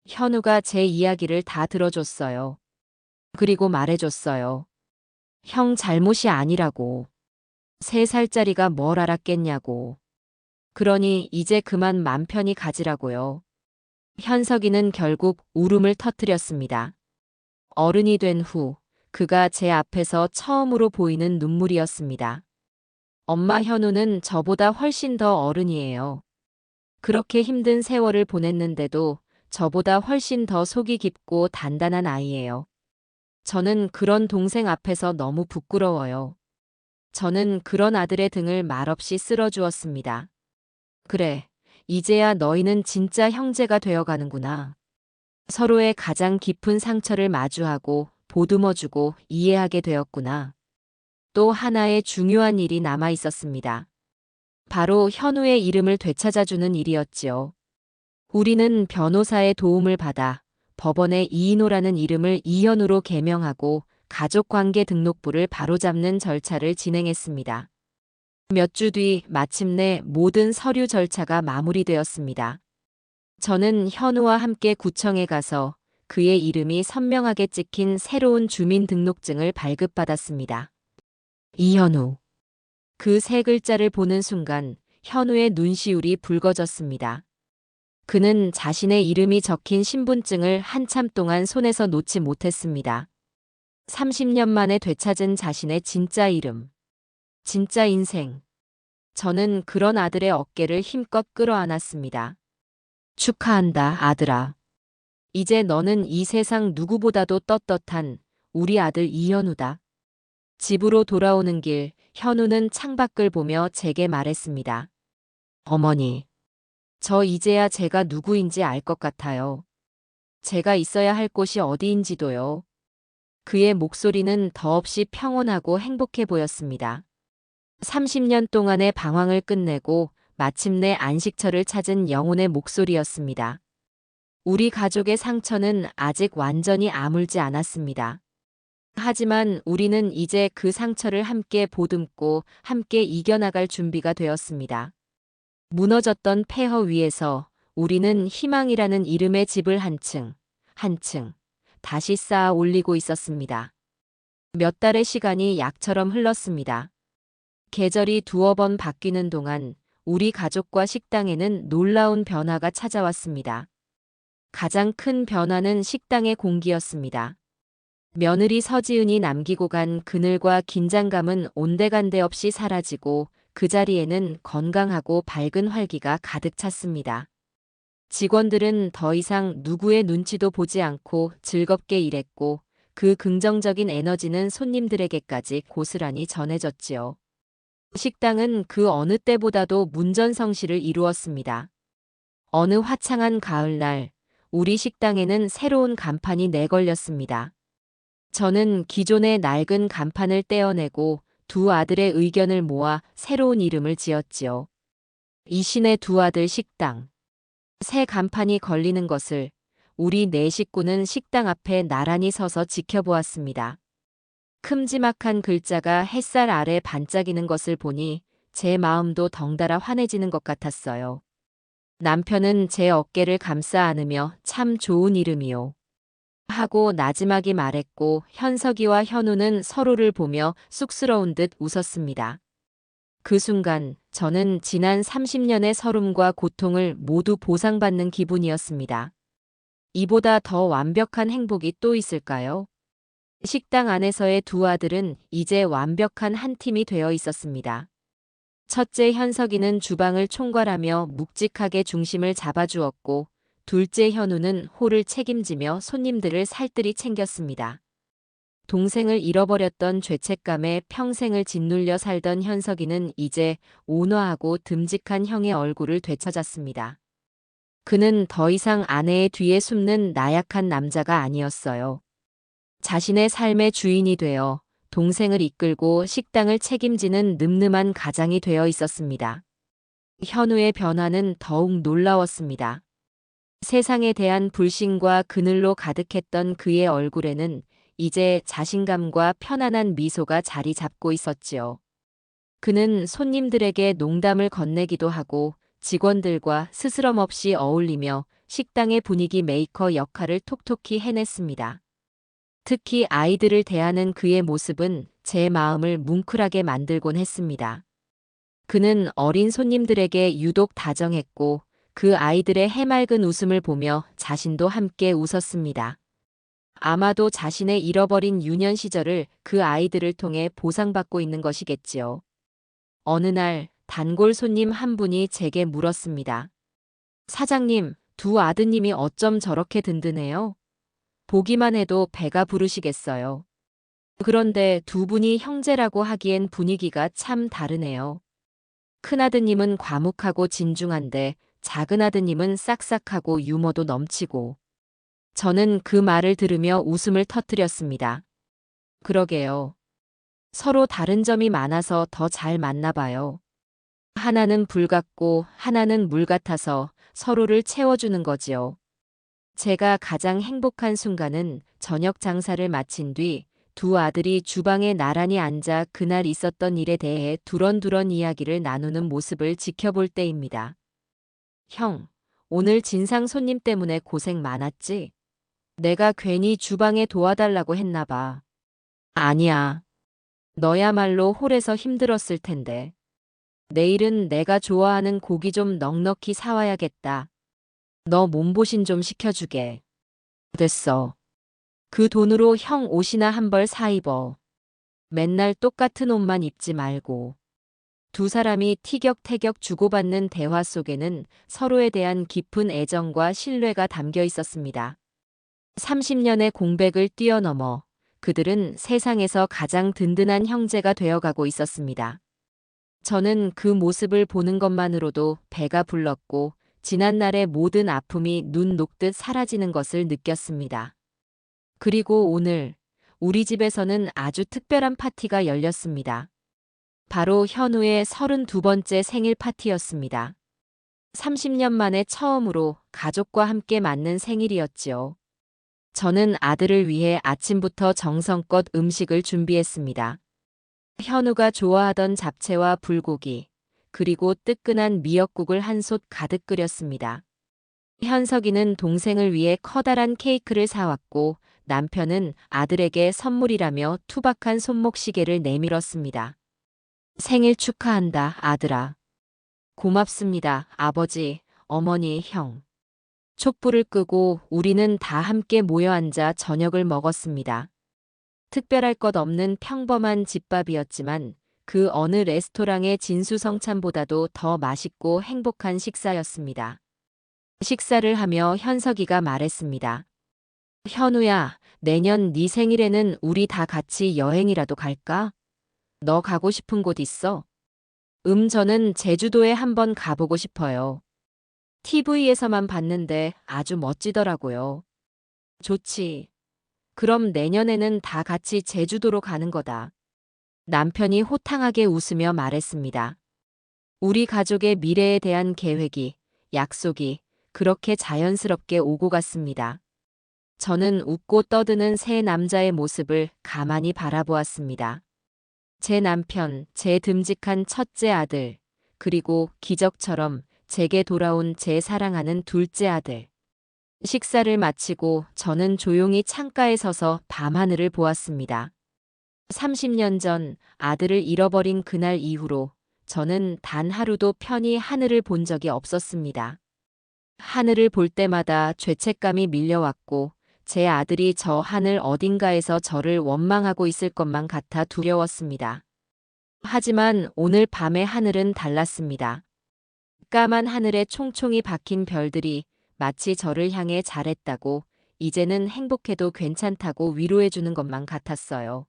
현우가 제 이야기를 다 들어줬어요. 그리고 말해줬어요. 형 잘못이 아니라고. 3살짜리가 뭘 알았겠냐고. 그러니 이제 그만 맘 편히 가지라고요. 현석이는 결국 울음을 터뜨렸습니다. 어른이 된 후 그가 제 앞에서 처음으로 보이는 눈물이었습니다. 엄마 현우는 저보다 훨씬 더 어른이에요. 그렇게 힘든 세월을 보냈는데도 저보다 훨씬 더 속이 깊고 단단한 아이예요. 저는 그런 동생 앞에서 너무 부끄러워요. 저는 그런 아들의 등을 말없이 쓸어주었습니다. 그래, 이제야 너희는 진짜 형제가 되어가는구나. 서로의 가장 깊은 상처를 마주하고 보듬어주고 이해하게 되었구나. 또 하나의 중요한 일이 남아 있었습니다. 바로 현우의 이름을 되찾아주는 일이었지요. 우리는 변호사의 도움을 받아 법원에 이인호라는 이름을 이현우로 개명하고 가족관계 등록부를 바로잡는 절차를 진행했습니다. 몇 주 뒤 마침내 모든 서류 절차가 마무리되었습니다. 저는 현우와 함께 구청에 가서 그의 이름이 선명하게 찍힌 새로운 주민등록증을 발급받았습니다. 이현우. 그 세 글자를 보는 순간 현우의 눈시울이 붉어졌습니다. 그는 자신의 이름이 적힌 신분증을 한참 동안 손에서 놓지 못했습니다. 30년 만에 되찾은 자신의 진짜 이름. 진짜 인생. 저는 그런 아들의 어깨를 힘껏 끌어안았습니다. 축하한다, 아들아. 이제 너는 이 세상 누구보다도 떳떳한 우리 아들 이현우다. 집으로 돌아오는 길, 현우는 창밖을 보며 제게 말했습니다. 어머니, 저 이제야 제가 누구인지 알 것 같아요. 제가 있어야 할 곳이 어디인지도요. 그의 목소리는 더없이 평온하고 행복해 보였습니다. 30년 동안의 방황을 끝내고 마침내 안식처를 찾은 영혼의 목소리였습니다. 우리 가족의 상처는 아직 완전히 아물지 않았습니다. 하지만 우리는 이제 그 상처를 함께 보듬고 함께 이겨나갈 준비가 되었습니다. 무너졌던 폐허 위에서 우리는 희망이라는 이름의 집을 한층 다시 쌓아 올리고 있었습니다. 몇 달의 시간이 약처럼 흘렀습니다. 계절이 두어 번 바뀌는 동안 우리 가족과 식당에는 놀라운 변화가 찾아왔습니다. 가장 큰 변화는 식당의 공기였습니다. 며느리 서지은이 남기고 간 그늘과 긴장감은 온데간데 없이 사라지고 그 자리에는 건강하고 밝은 활기가 가득 찼습니다. 직원들은 더 이상 누구의 눈치도 보지 않고 즐겁게 일했고 그 긍정적인 에너지는 손님들에게까지 고스란히 전해졌지요. 식당은 그 어느 때보다도 문전성시를 이루었습니다. 어느 화창한 가을날, 우리 식당에는 새로운 간판이 내걸렸습니다. 저는 기존의 낡은 간판을 떼어내고 두 아들의 의견을 모아 새로운 이름을 지었지요. 이신의 두 아들 식당. 새 간판이 걸리는 것을 우리 네 식구는 식당 앞에 나란히 서서 지켜보았습니다. 큼지막한 글자가 햇살 아래 반짝이는 것을 보니 제 마음도 덩달아 환해지는 것 같았어요. 남편은 제 어깨를 감싸 안으며 참 좋은 이름이요. 하고 나지막이 말했고 현석이와 현우는 서로를 보며 쑥스러운 듯 웃었습니다. 그 순간 저는 지난 30년의 서름과 고통을 모두 보상받는 기분이었습니다. 이보다 더 완벽한 행복이 또 있을까요? 식당 안에서의 두 아들은 이제 완벽한 한 팀이 되어 있었습니다. 첫째 현석이는 주방을 총괄하며 묵직하게 중심을 잡아주었고 둘째 현우는 홀을 책임지며 손님들을 살뜰히 챙겼습니다. 동생을 잃어버렸던 죄책감에 평생을 짓눌려 살던 현석이는 이제 온화하고 듬직한 형의 얼굴을 되찾았습니다. 그는 더 이상 아내의 뒤에 숨는 나약한 남자가 아니었어요. 자신의 삶의 주인이 되어 동생을 이끌고 식당을 책임지는 늠름한 가장이 되어 있었습니다. 현우의 변화는 더욱 놀라웠습니다. 세상에 대한 불신과 그늘로 가득했던 그의 얼굴에는 이제 자신감과 편안한 미소가 자리 잡고 있었지요. 그는 손님들에게 농담을 건네기도 하고 직원들과 스스럼 없이 어울리며 식당의 분위기 메이커 역할을 톡톡히 해냈습니다. 특히 아이들을 대하는 그의 모습은 제 마음을 뭉클하게 만들곤 했습니다. 그는 어린 손님들에게 유독 다정했고 그 아이들의 해맑은 웃음을 보며 자신도 함께 웃었습니다. 아마도 자신의 잃어버린 유년 시절을 그 아이들을 통해 보상받고 있는 것이겠지요. 어느 날 단골 손님 한 분이 제게 물었습니다. 사장님, 두 아드님이 어쩜 저렇게 든든해요? 보기만 해도 배가 부르시겠어요. 그런데 두 분이 형제라고 하기엔 분위기가 참 다르네요. 큰아드님은 과묵하고 진중한데 작은아드님은 싹싹하고 유머도 넘치고. 저는 그 말을 들으며 웃음을 터뜨렸습니다. 그러게요. 서로 다른 점이 많아서 더 잘 맞나 봐요. 하나는 불 같고 하나는 물 같아서 서로를 채워주는 거지요. 제가 가장 행복한 순간은 저녁 장사를 마친 뒤 두 아들이 주방에 나란히 앉아 그날 있었던 일에 대해 두런두런 이야기를 나누는 모습을 지켜볼 때입니다. 형, 오늘 진상 손님 때문에 고생 많았지? 내가 괜히 주방에 도와달라고 했나 봐. 아니야. 너야말로 홀에서 힘들었을 텐데. 내일은 내가 좋아하는 고기 좀 넉넉히 사와야겠다. 너 몸보신 좀 시켜주게. 됐어. 그 돈으로 형 옷이나 한 벌 사 입어. 맨날 똑같은 옷만 입지 말고. 두 사람이 티격태격 주고받는 대화 속에는 서로에 대한 깊은 애정과 신뢰가 담겨 있었습니다. 30년의 공백을 뛰어넘어 그들은 세상에서 가장 든든한 형제가 되어가고 있었습니다. 저는 그 모습을 보는 것만으로도 배가 불렀고 지난날의 모든 아픔이 눈 녹듯 사라지는 것을 느꼈습니다. 그리고 오늘 우리 집에서는 아주 특별한 파티가 열렸습니다. 바로 현우의 32번째 생일 파티였습니다. 30년 만에 처음으로 가족과 함께 맞는 생일이었지요. 저는 아들을 위해 아침부터 정성껏 음식을 준비했습니다. 현우가 좋아하던 잡채와 불고기, 그리고 뜨끈한 미역국을 한 솥 가득 끓였습니다. 현석이는 동생을 위해 커다란 케이크를 사왔고 남편은 아들에게 선물이라며 투박한 손목시계를 내밀었습니다. 생일 축하한다, 아들아. 고맙습니다, 아버지, 어머니, 형. 촛불을 끄고 우리는 다 함께 모여 앉아 저녁을 먹었습니다. 특별할 것 없는 평범한 집밥이었지만 그 어느 레스토랑의 진수성찬보다도 더 맛있고 행복한 식사였습니다. 식사를 하며 현석이가 말했습니다. 현우야, 내년 네 생일에는 우리 다 같이 여행이라도 갈까? 너 가고 싶은 곳 있어? 저는 제주도에 한번 가보고 싶어요. TV에서만 봤는데 아주 멋지더라고요. 좋지. 그럼 내년에는 다 같이 제주도로 가는 거다. 남편이 호탕하게 웃으며 말했습니다. 우리 가족의 미래에 대한 계획이, 약속이 그렇게 자연스럽게 오고 갔습니다. 저는 웃고 떠드는 새 남자의 모습을 가만히 바라보았습니다. 제 남편, 제 듬직한 첫째 아들, 그리고 기적처럼 제게 돌아온 제 사랑하는 둘째 아들. 식사를 마치고 저는 조용히 창가에 서서 밤하늘을 보았습니다. 30년 전 아들을 잃어버린 그날 이후로 저는 단 하루도 편히 하늘을 본 적이 없었습니다. 하늘을 볼 때마다 죄책감이 밀려왔고 제 아들이 저 하늘 어딘가에서 저를 원망하고 있을 것만 같아 두려웠습니다. 하지만 오늘 밤의 하늘은 달랐습니다. 까만 하늘에 총총이 박힌 별들이 마치 저를 향해 잘했다고, 이제는 행복해도 괜찮다고 위로해주는 것만 같았어요.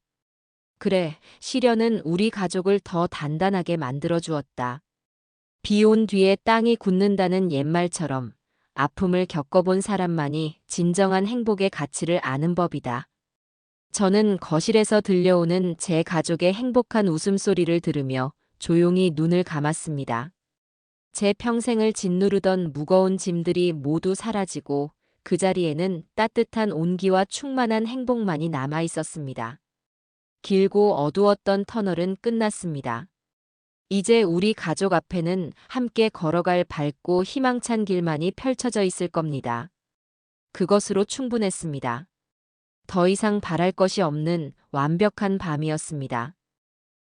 그래, 시련은 우리 가족을 더 단단하게 만들어 주었다. 비 온 뒤에 땅이 굳는다는 옛말처럼 아픔을 겪어본 사람만이 진정한 행복의 가치를 아는 법이다. 저는 거실에서 들려오는 제 가족의 행복한 웃음소리를 들으며 조용히 눈을 감았습니다. 제 평생을 짓누르던 무거운 짐들이 모두 사라지고 그 자리에는 따뜻한 온기와 충만한 행복만이 남아 있었습니다. 길고 어두웠던 터널은 끝났습니다. 이제 우리 가족 앞에는 함께 걸어갈 밝고 희망찬 길만이 펼쳐져 있을 겁니다. 그것으로 충분했습니다. 더 이상 바랄 것이 없는 완벽한 밤이었습니다.